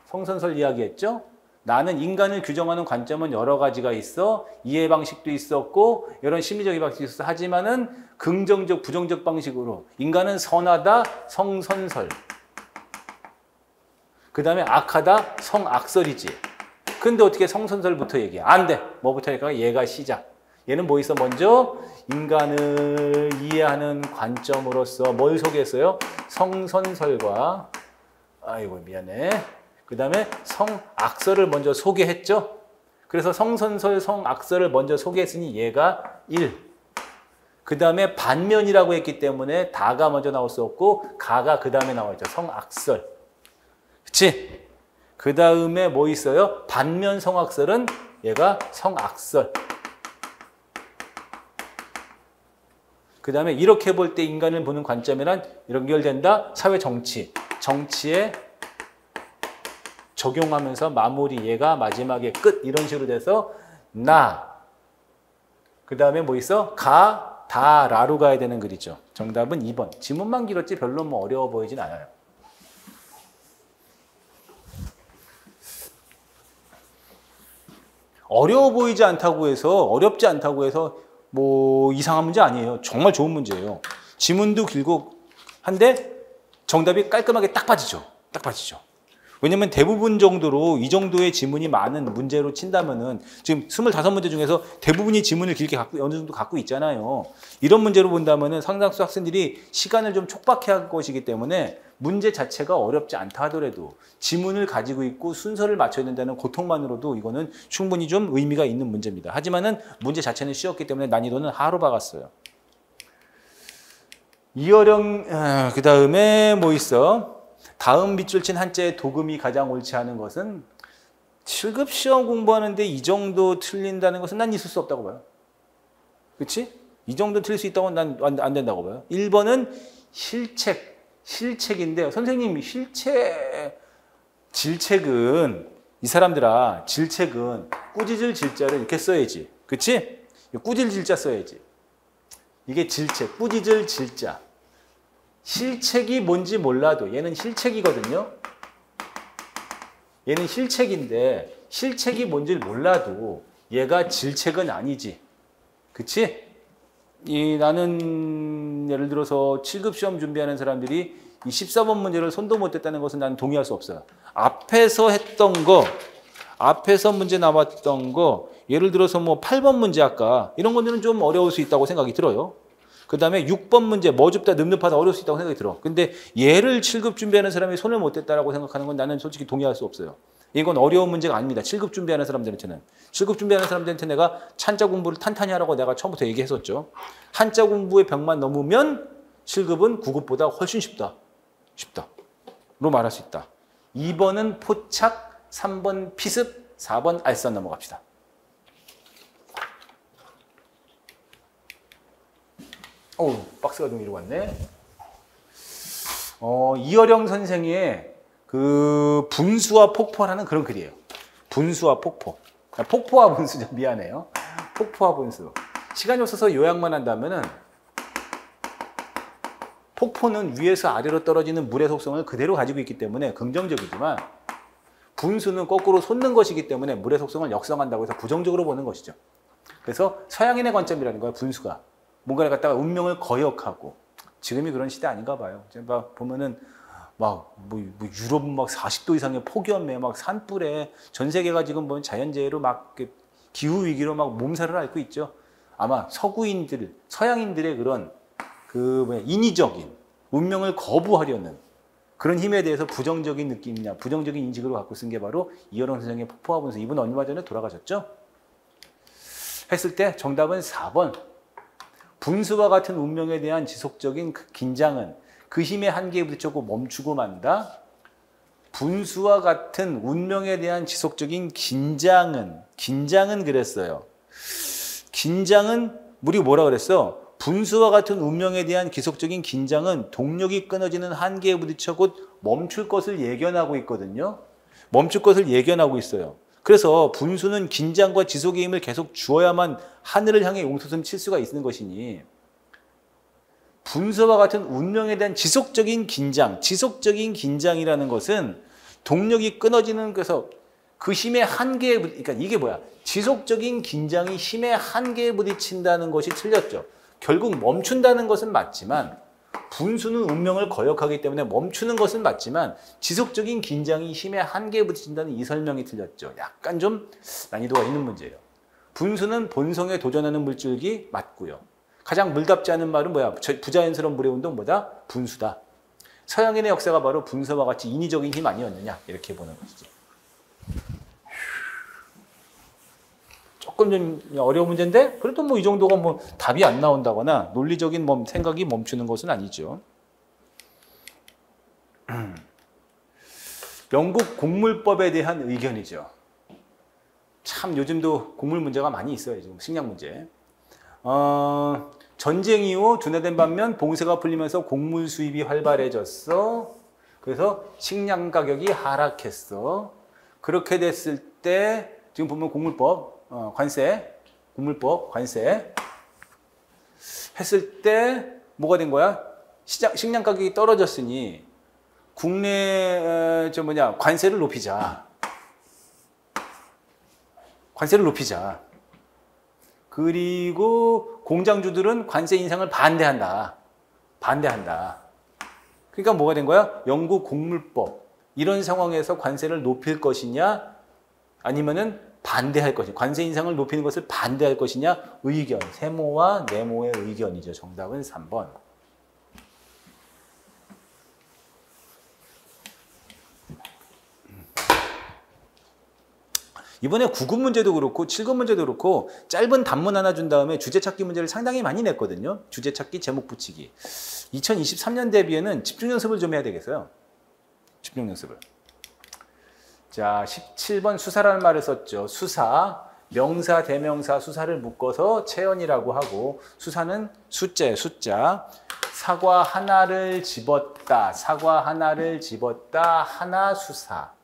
성선설 이야기했죠? 나는 인간을 규정하는 관점은 여러 가지가 있어. 이해 방식도 있었고 이런 심리적인 방식도 있어. 하지만은 긍정적, 부정적 방식으로 인간은 선하다, 성선설. 그 다음에 악하다, 성악설이지. 근데 어떻게 성선설부터 얘기해? 안 돼. 뭐부터 할까? 얘가 시작. 얘는 뭐 있어? 먼저 인간을 이해하는 관점으로서 뭘 소개했어요? 성선설과 아이고 미안해. 그 다음에 성악설을 먼저 소개했죠. 그래서 성선설, 성악설을 먼저 소개했으니 얘가 1. 그 다음에 반면이라고 했기 때문에 다가 먼저 나올 수 없고 가가 그 다음에 나와있죠. 성악설. 그치? 그 다음에 뭐 있어요? 반면 성악설은 얘가 성악설. 그 다음에 이렇게 볼 때 인간을 보는 관점이란 연결된다. 사회 정치. 정치에 적용하면서 마무리. 얘가 마지막에 끝. 이런 식으로 돼서 나. 그 다음에 뭐 있어? 가, 다, 라로 가야 되는 글이죠. 정답은 2번. 지문만 길었지 별로 뭐 어려워 보이진 않아요. 어려워 보이지 않다고 해서, 어렵지 않다고 해서 뭐 이상한 문제 아니에요. 정말 좋은 문제예요. 지문도 길고 한데 정답이 깔끔하게 딱 빠지죠. 딱 빠지죠. 왜냐면 대부분 정도로 이 정도의 지문이 많은 문제로 친다면은 지금 25문제 중에서 대부분이 지문을 길게 어느 정도 갖고 있잖아요. 이런 문제로 본다면은 상당수 학생들이 시간을 좀 촉박해 할 것이기 때문에 문제 자체가 어렵지 않다 하더라도 지문을 가지고 있고 순서를 맞춰야 된다는 고통만으로도 이거는 충분히 좀 의미가 있는 문제입니다. 하지만은 문제 자체는 쉬웠기 때문에 난이도는 하로 박았어요. 이어령, 그 다음에 뭐 있어? 다음 밑줄 친 한자의 도금이 가장 옳지 않은 것은 7급 시험 공부하는데 이 정도 틀린다는 것은 난 있을 수 없다고 봐요. 그렇지? 이 정도 틀릴 수 있다고 난 안 된다고 봐요. 1번은 실책. 실책인데 선생님 질책은 이 사람들아 질책은 꾸짖을 질자를 이렇게 써야지. 그렇지? 꾸짖을 질자 써야지. 이게 질책, 꾸짖을 질자. 실책이 뭔지 몰라도 얘는 실책이거든요. 얘는 실책인데 실책이 뭔지 몰라도 얘가 질책은 아니지. 그치? 나는 예를 들어서 7급 시험 준비하는 사람들이 이 14번 문제를 손도 못 댔다는 것은 나는 동의할 수 없어요. 앞에서 했던 거, 앞에서 문제 나왔던 거, 예를 들어서 뭐 8번 문제 아까 이런 것들은 좀 어려울 수 있다고 생각이 들어요. 그 다음에 6번 문제 뭐 줍다 늠름하다 어려울 수 있다고 생각이 들어. 근데 얘를 7급 준비하는 사람이 손을 못 댔다라고 생각하는 건 나는 솔직히 동의할 수 없어요. 이건 어려운 문제가 아닙니다. 7급 준비하는 사람들한테는. 7급 준비하는 사람들한테 내가 한자 공부를 탄탄히 하라고 내가 처음부터 얘기했었죠. 한자 공부의 벽만 넘으면 7급은 9급보다 훨씬 쉽다. 로 말할 수 있다. 2번은 포착, 3번 피습, 4번 알선 넘어갑시다. 어우, 박스가 좀 이러고 왔네. 이어령 선생의 그 분수와 폭포라는 그런 글이에요. 분수와 폭포. 폭포와 분수죠. 미안해요. 폭포와 분수. 시간이 없어서 요약만 한다면은 폭포는 위에서 아래로 떨어지는 물의 속성을 그대로 가지고 있기 때문에 긍정적이지만 분수는 거꾸로 솟는 것이기 때문에 물의 속성을 역성한다고 해서 부정적으로 보는 것이죠. 그래서 서양인의 관점이라는 거야, 분수가. 뭔가를 갖다가 운명을 거역하고 지금이 그런 시대 아닌가 봐요. 막 보면은 뭐 유럽 막 40도 이상의 폭염에 막 산불에 전 세계가 지금 보면 자연재해로 막 기후 위기로 막 몸살을 앓고 있죠. 아마 서구인들, 서양인들의 그런 인위적인 운명을 거부하려는 그런 힘에 대해서 부정적인 느낌이냐, 부정적인 인식으로 갖고 쓴 게 바로 이어령 선생의 폭포와 분수. 이분 얼마 전에 돌아가셨죠? 했을 때 정답은 4번. 분수와 같은 운명에 대한 지속적인 긴장은 그 힘의 한계에 부딪히고 멈추고 만다. 분수와 같은 운명에 대한 지속적인 긴장은 그랬어요. 긴장은 우리 뭐라 그랬어? 분수와 같은 운명에 대한 지속적인 긴장은 동력이 끊어지는 한계에 부딪혀 곧 멈출 것을 예견하고 있거든요. 멈출 것을 예견하고 있어요. 그래서 분수는 긴장과 지속의 힘을 계속 주어야만 하늘을 향해 용솟음 칠 수가 있는 것이니 분수와 같은 운명에 대한 지속적인 긴장이라는 것은 동력이 끊어지는 그래서 그 힘의 한계에 그러니까 이게 뭐야? 지속적인 긴장이 힘의 한계에 부딪힌다는 것이 틀렸죠. 결국 멈춘다는 것은 맞지만 분수는 운명을 거역하기 때문에 멈추는 것은 맞지만 지속적인 긴장이 힘의 한계에 부딪힌다는 이 설명이 틀렸죠. 약간 좀 난이도가 있는 문제예요. 분수는 본성에 도전하는 물줄기 맞고요. 가장 물답지 않은 말은 뭐야? 부자연스러운 물의 운동 뭐다? 분수다. 서양인의 역사가 바로 분서와 같이 인위적인 힘 아니었느냐 이렇게 보는 것이죠. 조금 좀 어려운 문제인데 그래도 뭐 이 정도가 뭐 답이 안 나온다거나 논리적인 생각이 멈추는 것은 아니죠. 영국 곡물법에 대한 의견이죠. 참 요즘도 곡물 문제가 많이 있어요. 지금 식량 문제. 전쟁 이후 둔화된 반면 봉쇄가 풀리면서 곡물 수입이 활발해졌어. 그래서 식량 가격이 하락했어. 그렇게 됐을 때 지금 보면 곡물법, 관세, 곡물법, 관세 했을 때 뭐가 된 거야? 식량 가격이 떨어졌으니 국내 관세를 높이자. 관세를 높이자. 그리고 공장주들은 관세 인상을 반대한다. 반대한다. 그러니까 뭐가 된 거야? 영국 곡물법. 이런 상황에서 관세를 높일 것이냐 아니면은 반대할 것이냐. 관세 인상을 높이는 것을 반대할 것이냐. 의견. 세모와 네모의 의견이죠. 정답은 3번. 이번에 9급 문제도 그렇고 7급 문제도 그렇고 짧은 단문 하나 준 다음에 주제 찾기 문제를 상당히 많이 냈거든요. 주제 찾기, 제목 붙이기. 2023년 대비에는 집중 연습을 좀 해야 되겠어요. 집중 연습을. 자, 17번 수사라는 말을 썼죠. 수사, 명사, 대명사, 수사를 묶어서 체언이라고 하고 수사는 숫자. 사과 하나를 집었다. 사과 하나를 집었다. 하나 수사.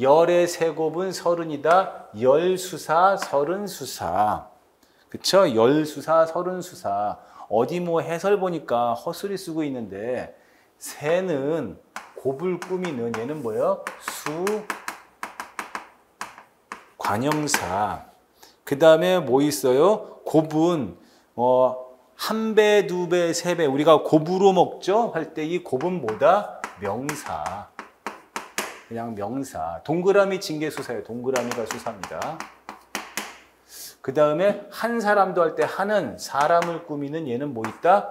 열의 세곱은 30이다. 열수사, 30수사. 그쵸? 열수사, 30수사. 어디 뭐 해설 보니까 헛소리 쓰고 있는데 새는 곱을 꾸미는 얘는 뭐예요? 관형사. 그 다음에 뭐 있어요? 곱은 한 배, 두 배, 세 배. 우리가 곱으로 먹죠? 할 때 이 곱은 뭐다? 명사. 그냥 명사. 동그라미 친 게 수사예요. 동그라미가 수사입니다. 그 다음에 한 사람도 할 때 한은 사람을 꾸미는 얘는 뭐 있다?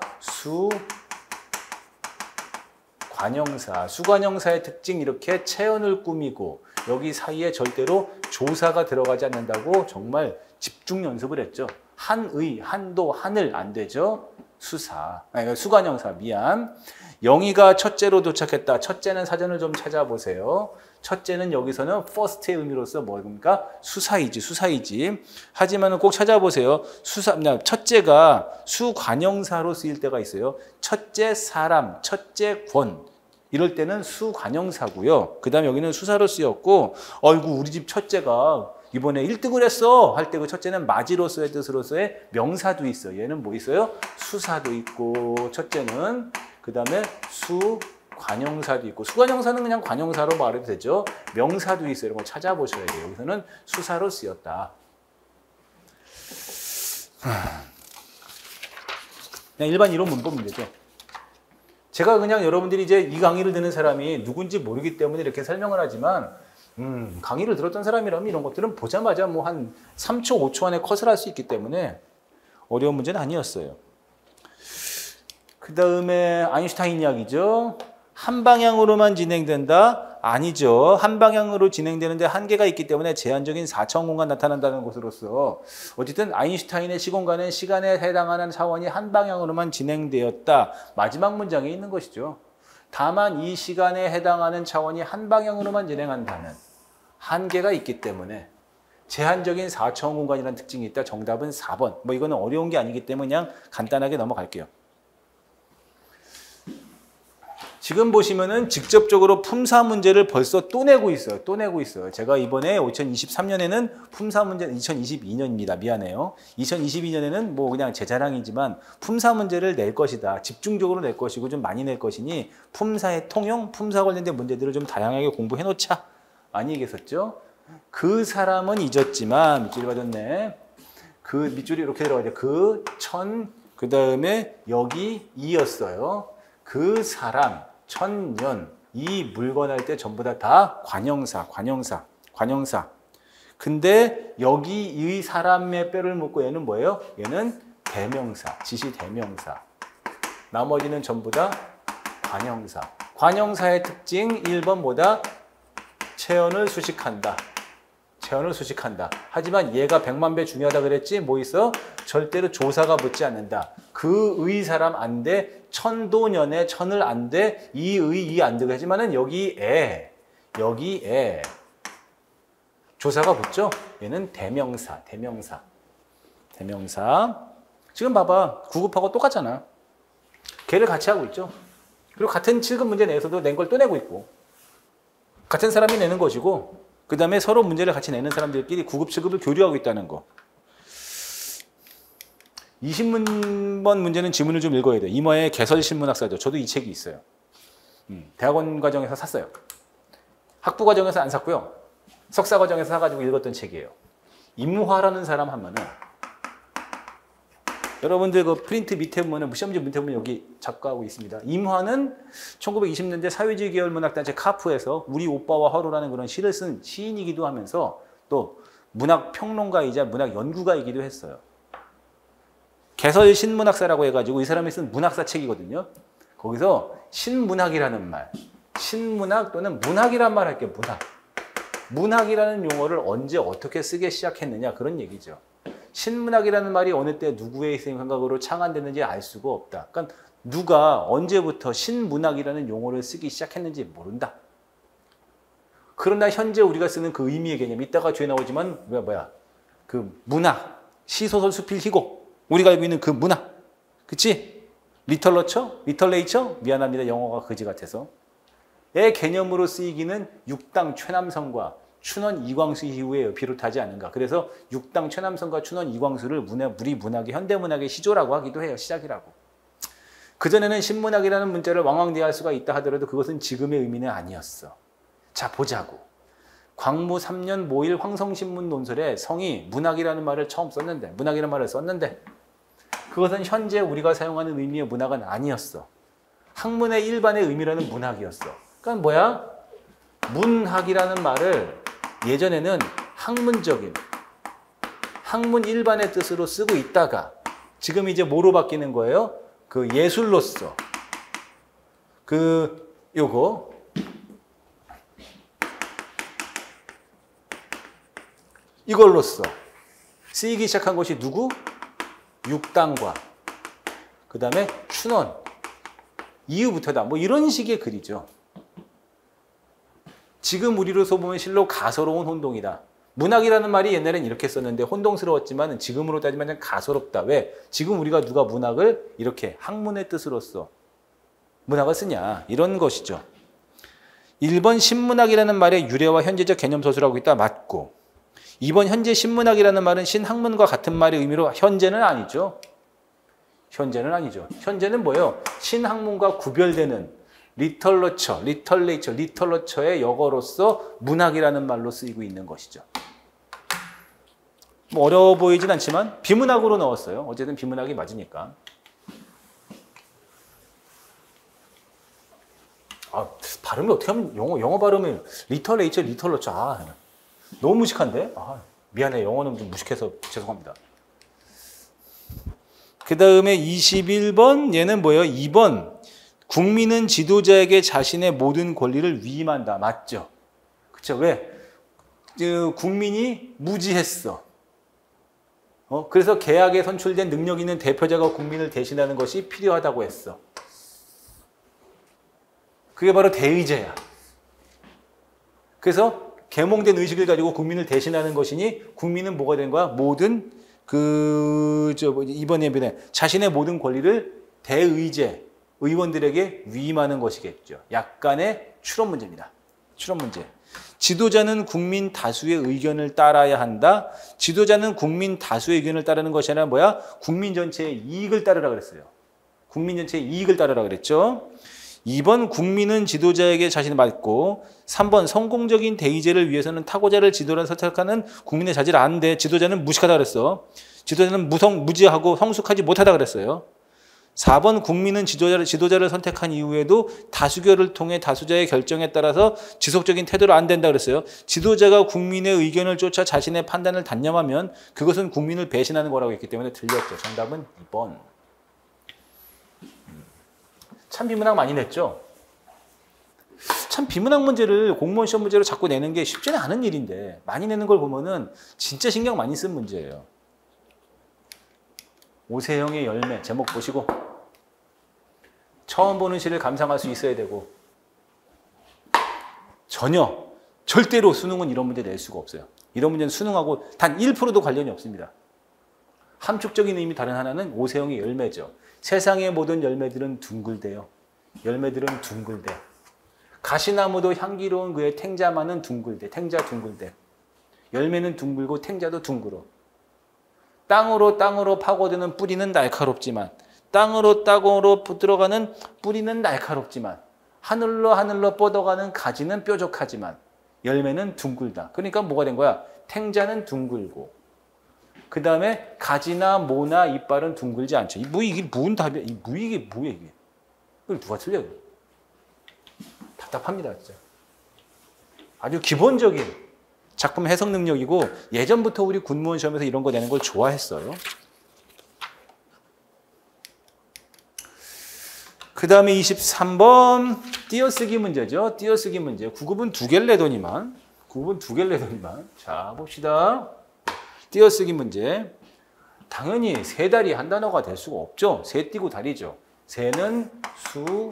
수관형사. 수관형사의 특징 이렇게 체언을 꾸미고 여기 사이에 절대로 조사가 들어가지 않는다고 정말 집중 연습을 했죠. 한의, 한도, 하늘 안 되죠. 수관형사 미안. 영희가 첫째로 도착했다. 첫째는 사전을 좀 찾아보세요. 첫째는 여기서는 first의 의미로서 뭡니까? 수사이지. 하지만 꼭 찾아보세요. 첫째가 수관형사로 쓰일 때가 있어요. 첫째 사람, 첫째 권. 이럴 때는 수관형사고요. 그 다음에 여기는 수사로 쓰였고 어이구 우리 집 첫째가 이번에 1등을 했어 할 때 그 첫째는 맞이로서의 뜻으로서의 명사도 있어요. 얘는 뭐 있어요? 수사도 있고 첫째는 그 다음에 수관형사도 있고 수관형사는 그냥 관형사로 말해도 되죠. 명사도 있어요. 이런 거 찾아보셔야 돼요. 여기서는 수사로 쓰였다. 그냥 일반 이론 문법 문제죠. 제가 그냥 여러분들이 이제 이 강의를 듣는 사람이 누군지 모르기 때문에 이렇게 설명을 하지만 강의를 들었던 사람이라면 이런 것들은 보자마자 뭐 한 3초, 5초 안에 컷을 할 수 있기 때문에 어려운 문제는 아니었어요. 그 다음에 아인슈타인 이야기죠. 한 방향으로만 진행된다? 아니죠. 한 방향으로 진행되는데 한계가 있기 때문에 제한적인 4차원 공간 나타난다는 것으로서 어쨌든 아인슈타인의 시공간은 시간에 해당하는 차원이 한 방향으로만 진행되었다. 마지막 문장에 있는 것이죠. 다만 이 시간에 해당하는 차원이 한 방향으로만 진행한다는 한계가 있기 때문에 제한적인 4차원 공간이라는 특징이 있다. 정답은 4번. 뭐 이거는 어려운 게 아니기 때문에 그냥 간단하게 넘어갈게요. 지금 보시면은 직접적으로 품사 문제를 벌써 또 내고 있어요. 제가 이번에 2023년에는 품사 문제, 2022년입니다. 미안해요. 2022년에는 뭐 그냥 제 자랑이지만 품사 문제를 낼 것이다. 집중적으로 낼 것이고 좀 많이 낼 것이니 품사의 통용, 품사 관련된 문제들을 좀 다양하게 공부해 놓자. 많이 얘기했었죠. 그 사람은 잊었지만, 밑줄이 빠졌네. 그 밑줄이 이렇게 들어가야 돼. 그 다음에 여기 이었어요. 그 사람. 천년, 이 물건 할 때 전부 다 관형사. 근데 여기 이 사람의 뼈를 묻고 얘는 뭐예요? 얘는 대명사, 지시 대명사. 나머지는 전부 다 관형사. 관형사의 특징 1번 뭐다? 체언을 수식한다. 체언을 수식한다. 하지만 얘가 100만 배 중요하다 그랬지? 뭐 있어? 절대로 조사가 붙지 않는다. 그의 사람 안 돼. 천도년에 천을 안 돼. 이의 안 되고 하지만은 여기에 조사가 붙죠? 얘는 대명사. 지금 봐봐. 구급하고 똑같잖아. 걔를 같이 하고 있죠. 그리고 같은 7급 문제 내에서도 낸 걸 또 내고 있고. 같은 사람이 내는 것이고, 그 다음에 서로 문제를 같이 내는 사람들끼리 9급, 7급을 교류하고 있다는 거. 20번 문제는 지문을 좀 읽어야 돼. 이마의 개설신문학사죠. 저도 이 책이 있어요. 대학원 과정에서 샀어요. 학부 과정에서 안 샀고요. 석사 과정에서 사가지고 읽었던 책이에요. 임화라는 사람 하면은 여러분들 그 프린트 밑에 보면 시험지 밑에 보면 여기 작가하고 있습니다. 임화는 1920년대 사회주의 계열 문학단체 카프에서 우리 오빠와 하루라는 그런 시를 쓴 시인이기도 하면서 또 문학 평론가이자 문학 연구가이기도 했어요. 개설 신문학사라고 해가지고 이 사람이 쓴 문학사 책이거든요. 거기서 신문학이라는 말, 신문학 또는 문학이란 말 할게요. 문학이라는 용어를 언제 어떻게 쓰기 시작했느냐 그런 얘기죠. 신문학이라는 말이 어느 때 누구의 생각으로 창안됐는지 알 수가 없다. 그러니까 누가 언제부터 신문학이라는 용어를 쓰기 시작했는지 모른다. 그러나 현재 우리가 쓰는 그 의미의 개념, 이따가 뒤에 나오지만 그 문학, 시소설, 수필, 희곡, 우리가 알고 있는 그 문학, 그치? 리터레이처? 미안합니다. 영어가 그지 같아서. 의 개념으로 쓰이기는 육당 최남성과 춘원 이광수 이후에 비롯하지 않은가. 그래서 육당 최남성과 춘원 이광수를 우리 문학의 현대문학의 시조라고 하기도 해요. 시작이라고. 그전에는 신문학이라는 문자를 왕왕대할 수가 있다 하더라도 그것은 지금의 의미는 아니었어. 자, 보자고. 광무 3년 모일 황성신문 논설에 성이 문학이라는 말을 처음 썼는데, 문학이라는 말을 썼는데 그것은 현재 우리가 사용하는 의미의 문학은 아니었어. 학문의 일반의 의미라는 문학이었어. 그러니까 뭐야? 문학이라는 말을 예전에는 학문 일반의 뜻으로 쓰고 있다가 지금 이제 뭐로 바뀌는 거예요? 그 예술로서 이걸로써 쓰이기 시작한 것이 누구? 육당과 그 다음에 춘원 이후부터다. 뭐 이런 식의 글이죠. 지금 우리로서 보면 실로 가소로운 혼동이다. 문학이라는 말이 옛날엔 이렇게 썼는데 혼동스러웠지만 지금으로 따지면 가소롭다. 왜? 지금 우리가 누가 문학을 이렇게 학문의 뜻으로서 문학을 쓰냐. 이런 것이죠. 1번 신문학이라는 말의 유래와 현재적 개념 서술하고 있다. 맞고. 2번 현재 신문학이라는 말은 신학문과 같은 말의 의미로 현재는 아니죠. 현재는 뭐예요? 신학문과 구별되는 리터레이처의 역어로서 문학이라는 말로 쓰이고 있는 것이죠. 뭐 어려워 보이진 않지만 비문학으로 넣었어요. 어쨌든 비문학이 맞으니까. 발음이 어떻게 하면 영어 발음이 리터레이처. 너무 무식한데? 미안해. 영어는 좀 무식해서 죄송합니다. 그 다음에 21번 얘는 뭐예요? 2번 국민은 지도자에게 자신의 모든 권리를 위임한다. 맞죠? 그렇죠? 왜? 국민이 무지했어. 그래서 계약에 선출된 능력 있는 대표자가 국민을 대신하는 것이 필요하다고 했어. 그게 바로 대의제야. 그래서 계몽된 의식을 가지고 국민을 대신하는 것이니 국민은 뭐가 된 거야? 모든 이번 예변에 자신의 모든 권리를 대의제 의원들에게 위임하는 것이겠죠. 약간의 추론 문제입니다. 추론 문제. 지도자는 국민 다수의 의견을 따라야 한다. 지도자는 국민 다수의 의견을 따르는 것이 아니라 뭐야? 국민 전체의 이익을 따르라 그랬어요. 국민 전체의 이익을 따르라 그랬죠. 2번 국민은 지도자에게 자신을 맡고 3번 성공적인 대의제를 위해서는 타고자를 지도자로 선택하는 국민의 자질을 아는데 지도자는 무식하다 그랬어. 지도자는 무지하고 성숙하지 못하다 그랬어요. 4번 국민은 지도자를 선택한 이후에도 다수결을 통해 다수자의 결정에 따라서 지속적인 태도를 안 된다 그랬어요. 지도자가 국민의 의견을 쫓아 자신의 판단을 단념하면 그것은 국민을 배신하는 거라고 했기 때문에 틀렸죠. 정답은 2번. 참 비문학 많이 냈죠? 참 비문학 문제를 공무원 시험 문제로 자꾸 내는 게 쉽지는 않은 일인데 많이 내는 걸 보면은 진짜 신경 많이 쓴 문제예요. 오세영의 열매 제목 보시고 처음 보는 시를 감상할 수 있어야 되고 전혀 절대로 수능은 이런 문제 낼 수가 없어요. 이런 문제는 수능하고 단 1%도 관련이 없습니다. 함축적인 의미 다른 하나는 오세영의 열매죠. 세상의 모든 열매들은 둥글대요. 열매들은 둥글대. 가시나무도 향기로운 그의 탱자만은 둥글대. 탱자 둥글대. 열매는 둥글고 탱자도 둥글어. 땅으로 파고드는 뿌리는 날카롭지만 땅으로 들어가는 뿌리는 날카롭지만 하늘로 뻗어가는 가지는 뾰족하지만 열매는 둥글다. 그러니까 뭐가 된 거야? 탱자는 둥글고 그 다음에 가지나 모나 이빨은 둥글지 않죠. 이게 무슨 답이야? 이게 뭐야 이게? 이걸 누가 틀려요? 답답합니다 진짜. 아주 기본적인 작품 해석 능력이고 예전부터 우리 군무원 시험에서 이런 거 내는 걸 좋아했어요. 그 다음에 23번 띄어쓰기 문제죠. 띄어쓰기 문제. 9급은 2개를 내더니만. 9급은 2개를 내더니만. 자 봅시다. 띄어쓰기 문제. 당연히 세 다리 한 단어가 될 수가 없죠. 세 띄고 다리죠. 세는 수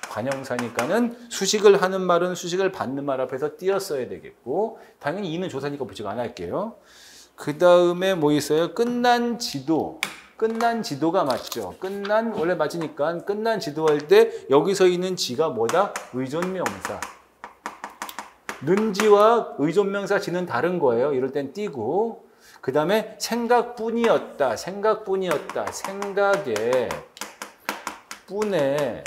관형사니까는 수식을 하는 말은 수식을 받는 말 앞에서 띄었어야 되겠고 당연히 이는 조사니까 부직 안 할게요. 그 다음에 뭐 있어요? 끝난 지도. 끝난 지도가 맞죠. 원래 맞으니까 끝난 지도할 때 여기서 있는 지가 뭐다? 의존명사. 는지와 의존명사 지는 다른 거예요. 이럴 땐 띄고. 그 다음에 생각뿐이었다. 생각에 뿐에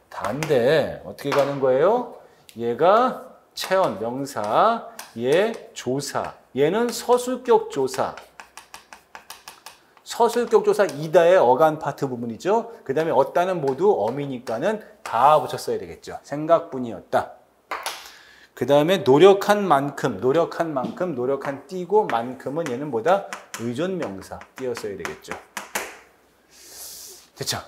다인데 어떻게 가는 거예요? 얘가 체언 명사, 얘 조사. 얘는 서술격 조사. 서술격 조사 이다의 어간 파트 부분이죠. 그 다음에 어따는 모두 어미니까는 다 붙였어야 되겠죠. 생각뿐이었다. 그 다음에 노력한 만큼 띄고 만큼은 얘는 뭐다? 의존명사 띄었어야 되겠죠. 됐죠?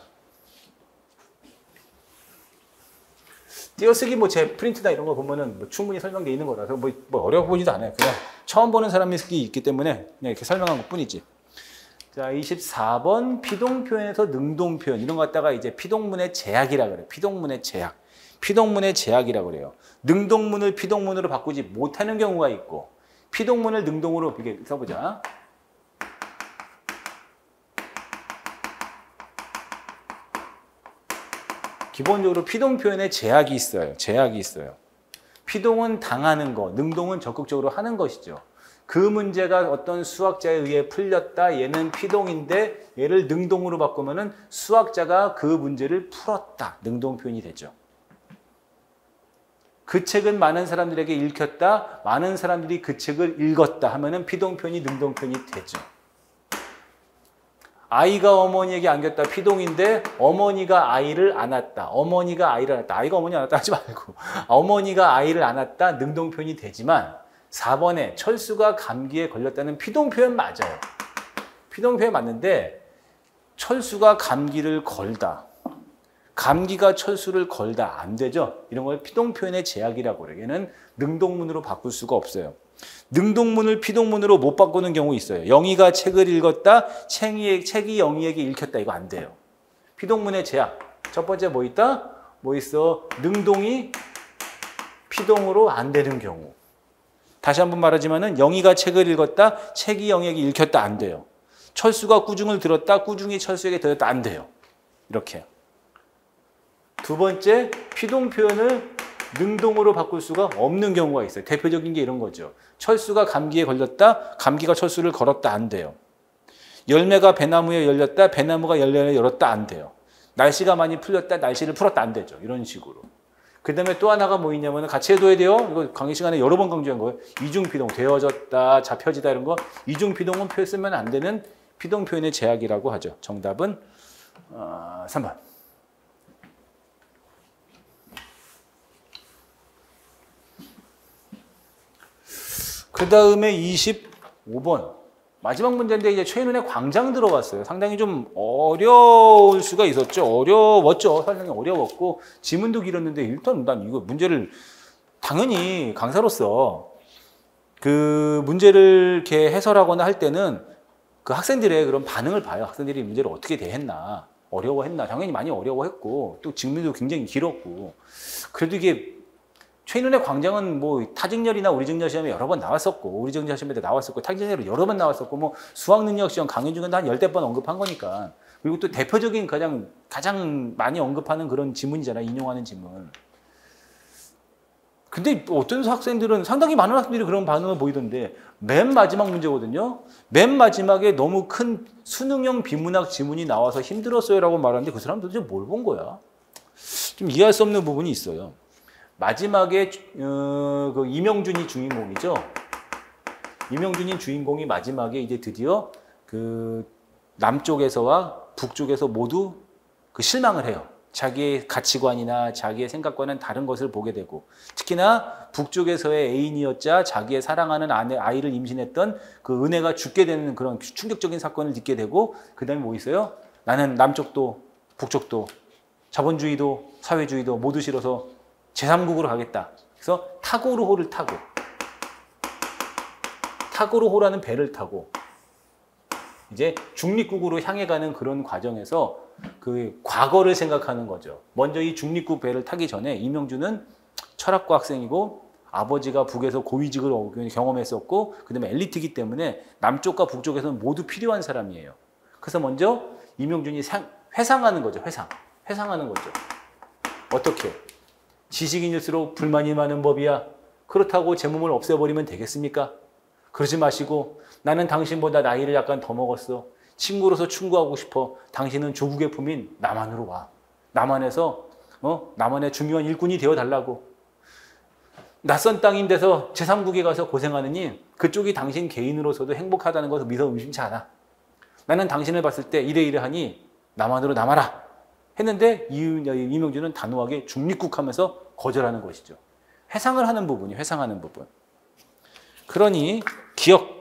띄어쓰기 제 프린트나 이런 거 보면은 충분히 설명되어 있는 거라서 뭐 어려워 보이지도 않아요. 그냥 처음 보는 사람이 있기 때문에 그냥 이렇게 설명한 것 뿐이지. 자, 24번 피동표현에서 능동표현 이런 거 갖다가 이제 피동문의 제약이라 그래요. 피동문의 제약이라 그래요. 능동문을 피동문으로 바꾸지 못하는 경우가 있고 피동문을 능동으로 이렇게 써보자. 기본적으로 피동 표현에 제약이 있어요. 피동은 당하는 거, 능동은 적극적으로 하는 것이죠. 그 문제가 어떤 수학자에 의해 풀렸다. 얘는 피동인데 얘를 능동으로 바꾸면은 수학자가 그 문제를 풀었다. 능동 표현이 되죠. 그 책은 많은 사람들에게 읽혔다. 많은 사람들이 그 책을 읽었다 하면은 피동 표현이 능동 표현이 되죠. 아이가 어머니에게 안겼다. 피동인데 어머니가 아이를 안았다. 아이가 어머니 안았다 하지 말고 어머니가 아이를 안았다. 능동 표현이 되지만 4번에 철수가 감기에 걸렸다는 피동 표현 맞아요. 피동 표현 맞는데 철수가 감기를 걸다. 감기가 철수를 걸다. 안 되죠. 이런 걸 피동 표현의 제약이라고 그래요. 얘는 능동문으로 바꿀 수가 없어요. 능동문을 피동문으로 못 바꾸는 경우 있어요. 영희가 책을 읽었다. 책이 영희에게 읽혔다. 이거 안 돼요. 피동문의 제약. 첫 번째 뭐 있다? 뭐 있어? 능동이 피동으로 안 되는 경우. 다시 한번 말하지만은 영희가 책을 읽었다. 책이 영희에게 읽혔다. 안 돼요. 철수가 꾸중을 들었다. 꾸중이 철수에게 들었다. 안 돼요. 이렇게. 두 번째, 피동 표현을 능동으로 바꿀 수가 없는 경우가 있어요. 대표적인 게 이런 거죠. 철수가 감기에 걸렸다. 감기가 철수를 걸었다. 안 돼요. 열매가 배나무에 열렸다. 배나무가 열매를 열었다. 안 돼요. 날씨가 많이 풀렸다. 날씨를 풀었다. 안 되죠. 이런 식으로. 그 다음에 또 하나가 뭐 있냐면 같이 해둬야 돼요. 이거 강의 시간에 여러 번 강조한 거예요. 이중피동, 되어졌다, 잡혀지다 이런 거. 이중피동은 쓰면 안 되는 피동 표현의 제약이라고 하죠. 정답은 3번. 그 다음에 25번. 마지막 문제인데 이제 최인훈의 광장 들어갔어요. 상당히 좀 어려울 수가 있었죠. 어려웠죠. 상당히 어려웠고 지문도 길었는데 일단 난 이거 문제를 당연히 강사로서 그 문제를 이렇게 해설하거나 할 때는 그 학생들의 그런 반응을 봐요. 학생들이 문제를 어떻게 대했나, 어려워했나. 당연히 많이 어려워했고 또 지문도 굉장히 길었고 그래도 이게 최인훈의 광장은 뭐 타직렬이나 우리직렬 시험에 여러 번 나왔었고 우리직렬 시험에도 나왔었고 타직렬로 여러 번 나왔었고 뭐 수학능력 시험 강의 중에도 한 10대 번 언급한 거니까 그리고 또 대표적인 가장 많이 언급하는 그런 지문이잖아요. 인용하는 지문. 근데 어떤 학생들은 상당히 많은 학생들이 그런 반응을 보이던데 맨 마지막 문제거든요. 맨 마지막에 너무 큰 수능형 비문학 지문이 나와서 힘들었어요라고 말하는데 그 사람 도대체 뭘 본 거야? 좀 이해할 수 없는 부분이 있어요. 마지막에 그 이명준이 주인공이죠. 이명준이 주인공이 마지막에 이제 드디어 그 남쪽에서와 북쪽에서 모두 그 실망을 해요. 자기의 가치관이나 자기의 생각과는 다른 것을 보게 되고 특히나 북쪽에서의 애인이었자 자기의 사랑하는 아이를 임신했던 그 은혜가 죽게 되는 그런 충격적인 사건을 듣게 되고 그 다음에 뭐 있어요? 나는 남쪽도 북쪽도 자본주의도 사회주의도 모두 싫어서 제3국으로 가겠다. 그래서 타고르호를 타고 타고르호라는 배를 타고 이제 중립국으로 향해 가는 그런 과정에서 그 과거를 생각하는 거죠. 먼저 이 중립국 배를 타기 전에 이명준은 철학과 학생이고 아버지가 북에서 고위직을 경험했었고 그다음에 엘리트이기 때문에 남쪽과 북쪽에서는 모두 필요한 사람이에요. 그래서 먼저 이명준이 회상하는 거죠. 회상하는 거죠. 어떻게? 지식인일수록 불만이 많은 법이야. 그렇다고 제 몸을 없애버리면 되겠습니까? 그러지 마시고 나는 당신보다 나이를 약간 더 먹었어. 친구로서 충고하고 싶어. 당신은 조국의 품인 남한으로 와. 남한에서 남한의 중요한 일꾼이 되어달라고. 낯선 땅인 데서 제3국에 가서 고생하느니 그쪽이 당신 개인으로서도 행복하다는 것을 믿어 의심치 않아. 나는 당신을 봤을 때 이래이래하니 남한으로 남아라. 했는데 이명준은 단호하게 중립국 하면서 거절하는 것이죠. 회상을 하는 부분이 회상하는 부분. 그러니 기억.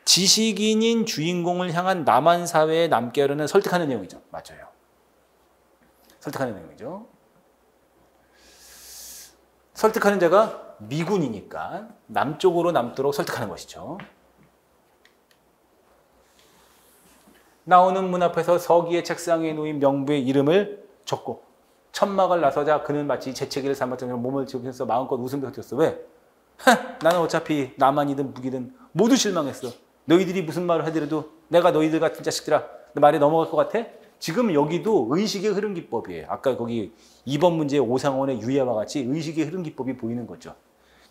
지식인인 주인공을 향한 남한 사회에 남게 하려는 설득하는 내용이죠. 맞아요. 설득하는 내용이죠. 설득하는 자가 미군이니까 남쪽으로 남도록 설득하는 것이죠. 나오는 문 앞에서 서기의 책상에 놓인 명부의 이름을 적고 천막을 나서자 그는 마치 재채기를 삼았던 몸을 지으면서 마음껏 웃으면서 버텼어. 왜? 나는 어차피 남한이든 북이든 모두 실망했어. 너희들이 무슨 말을 하더라도 내가 너희들 같은 자식들아 말에 넘어갈 것 같아? 지금 여기도 의식의 흐름 기법이에요. 아까 거기 2번 문제의 오상원의 유예와 같이 의식의 흐름 기법이 보이는 거죠.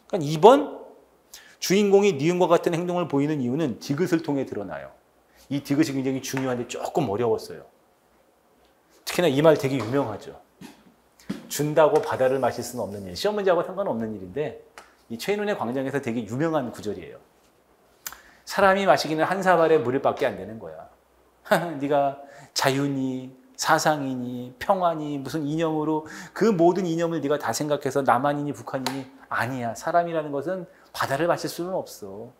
그러니까 2번 주인공이 니은과 같은 행동을 보이는 이유는 디귿을 통해 드러나요. 이 디귿이 굉장히 중요한데 조금 어려웠어요. 특히나 이 말 되게 유명하죠. 준다고 바다를 마실 수는 없는 일. 시험 문제하고 상관없는 일인데 이 최인훈의 광장에서 되게 유명한 구절이에요. 사람이 마시기는 한 사발의 물을 밖에 안 되는 거야. 네가 자유니 사상이니 평화니 무슨 이념으로 그 모든 이념을 네가 다 생각해서 남한이니 북한이니 아니야. 사람이라는 것은 바다를 마실 수는 없어.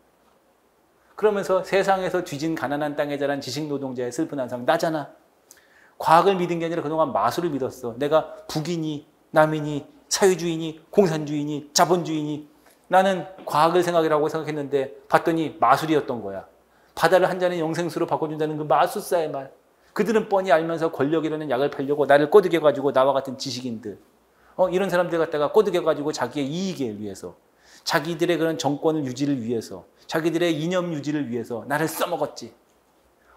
그러면서 세상에서 뒤진 가난한 땅에 자란 지식노동자의 슬픈 한상 나잖아. 과학을 믿은 게 아니라 그동안 마술을 믿었어. 내가 북이니 남이니 사회주의니 공산주의니 자본주의니 나는 과학을 생각이라고 생각했는데 봤더니 마술이었던 거야. 바다를 한 잔의 영생수로 바꿔준다는 그 마술사의 말. 그들은 뻔히 알면서 권력이라는 약을 팔려고 나를 꼬드겨가지고 나와 같은 지식인들. 이런 사람들 갖다가 꼬드겨가지고 자기의 이익을 위해서 자기들의 그런 정권을 유지를 위해서 자기들의 이념 유지를 위해서 나를 써먹었지.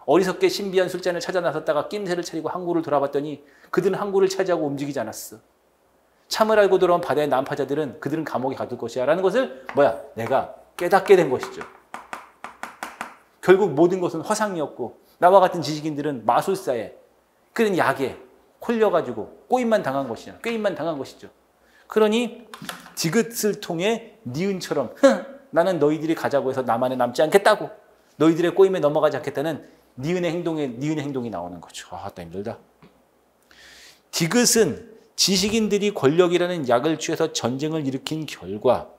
어리석게 신비한 술잔을 찾아 나섰다가 낌새를 차리고 항구를 돌아봤더니 그들은 항구를 차지하고 움직이지 않았어. 참을 알고 돌아온 바다의 난파자들은 그들은 감옥에 가둘 것이야 라는 것을 내가 깨닫게 된 것이죠. 결국 모든 것은 허상이었고 나와 같은 지식인들은 마술사에 그런 약에 홀려가지고 꼬임만 당한 것이죠. 꾀임만 당한 것이죠. 그러니 디귿을 통해 니은처럼 나는 너희들이 가자고 해서 나만에 남지 않겠다고 너희들의 꼬임에 넘어가지 않겠다는 니은의 행동이 나오는 거죠. 나 힘들다. 디귿은 지식인들이 권력이라는 약을 취해서 전쟁을 일으킨 결과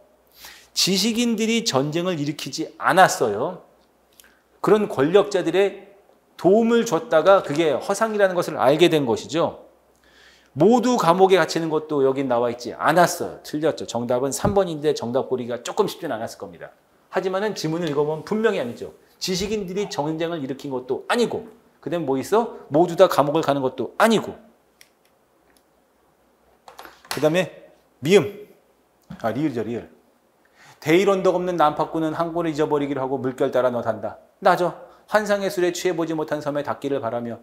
지식인들이 전쟁을 일으키지 않았어요. 그런 권력자들의 도움을 줬다가 그게 허상이라는 것을 알게 된 것이죠. 모두 감옥에 갇히는 것도 여기 나와 있지 않았어요. 틀렸죠. 정답은 3번인데 정답 고르기가 조금 쉽진 않았을 겁니다. 하지만은 지문을 읽어보면 분명히 아니죠. 지식인들이 전쟁을 일으킨 것도 아니고, 그 다음에 뭐 있어? 모두 다 감옥을 가는 것도 아니고, 그 다음에 미음, 리을이죠, 리을. 대일 언덕 없는 난파꾼은 항구를 잊어버리기를 하고 물결 따라 너단다. 나죠. 환상의 술에 취해보지 못한 섬에 닿기를 바라며,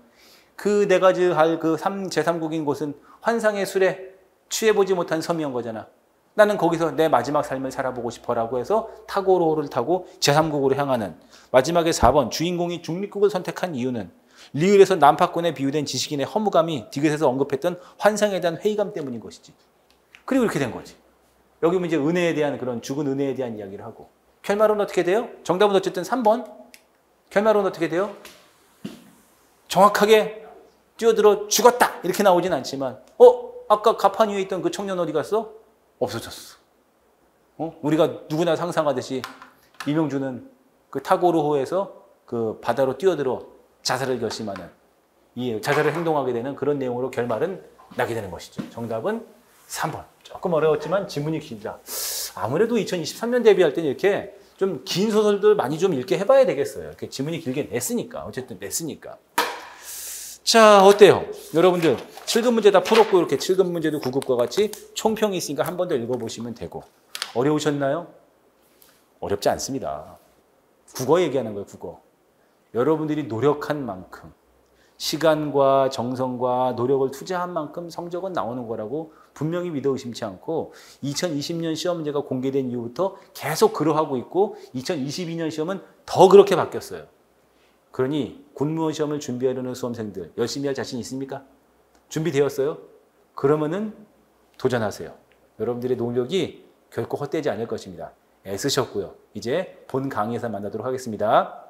그 내가 할 그 제3국인 곳은 환상의 술에 취해보지 못한 섬이온 거잖아. 나는 거기서 내 마지막 삶을 살아보고 싶어라고 해서 타고로를 타고 제3국으로 향하는, 마지막에 4번 주인공이 중립국을 선택한 이유는 리을에서 난파꾼에 비유된 지식인의 허무감이 디귿에서 언급했던 환상에 대한 회의감 때문인 것이지. 그리고 이렇게 된 거지. 여기 보면 이제 은혜에 대한 그런 죽은 은혜에 대한 이야기를 하고, 결말은 어떻게 돼요? 정답은 어쨌든 3번. 결말은 어떻게 돼요? 정확하게 뛰어들어 죽었다 이렇게 나오진 않지만, 아까 가판 위에 있던 그 청년 어디 갔어? 없어졌어. 우리가 누구나 상상하듯이 이명주는 그 타고르호에서 그 바다로 뛰어들어 자살을 결심하는, 이 자살을 행동하게 되는 그런 내용으로 결말은 나게 되는 것이죠. 정답은 3번. 조금 어려웠지만 지문이 길다. 아무래도 2023년 대비할 때는 이렇게 좀 긴 소설들 많이 좀 읽게 해봐야 되겠어요. 이렇게 지문이 길게 냈으니까. 어쨌든 냈으니까. 자, 어때요? 여러분들 7급 문제 다 풀었고, 이렇게 7급 문제도 9급과 같이 총평이 있으니까 한 번 더 읽어보시면 되고. 어려우셨나요? 어렵지 않습니다. 국어 얘기하는 거예요, 국어. 여러분들이 노력한 만큼, 시간과 정성과 노력을 투자한 만큼 성적은 나오는 거라고 분명히 믿어 의심치 않고, 2020년 시험 문제가 공개된 이후부터 계속 그러하고 있고, 2022년 시험은 더 그렇게 바뀌었어요. 그러니 군무원 시험을 준비하려는 수험생들 열심히 할 자신 있습니까? 준비되었어요? 그러면은 도전하세요. 여러분들의 노력이 결코 헛되지 않을 것입니다. 애쓰셨고요. 이제 본 강의에서 만나도록 하겠습니다.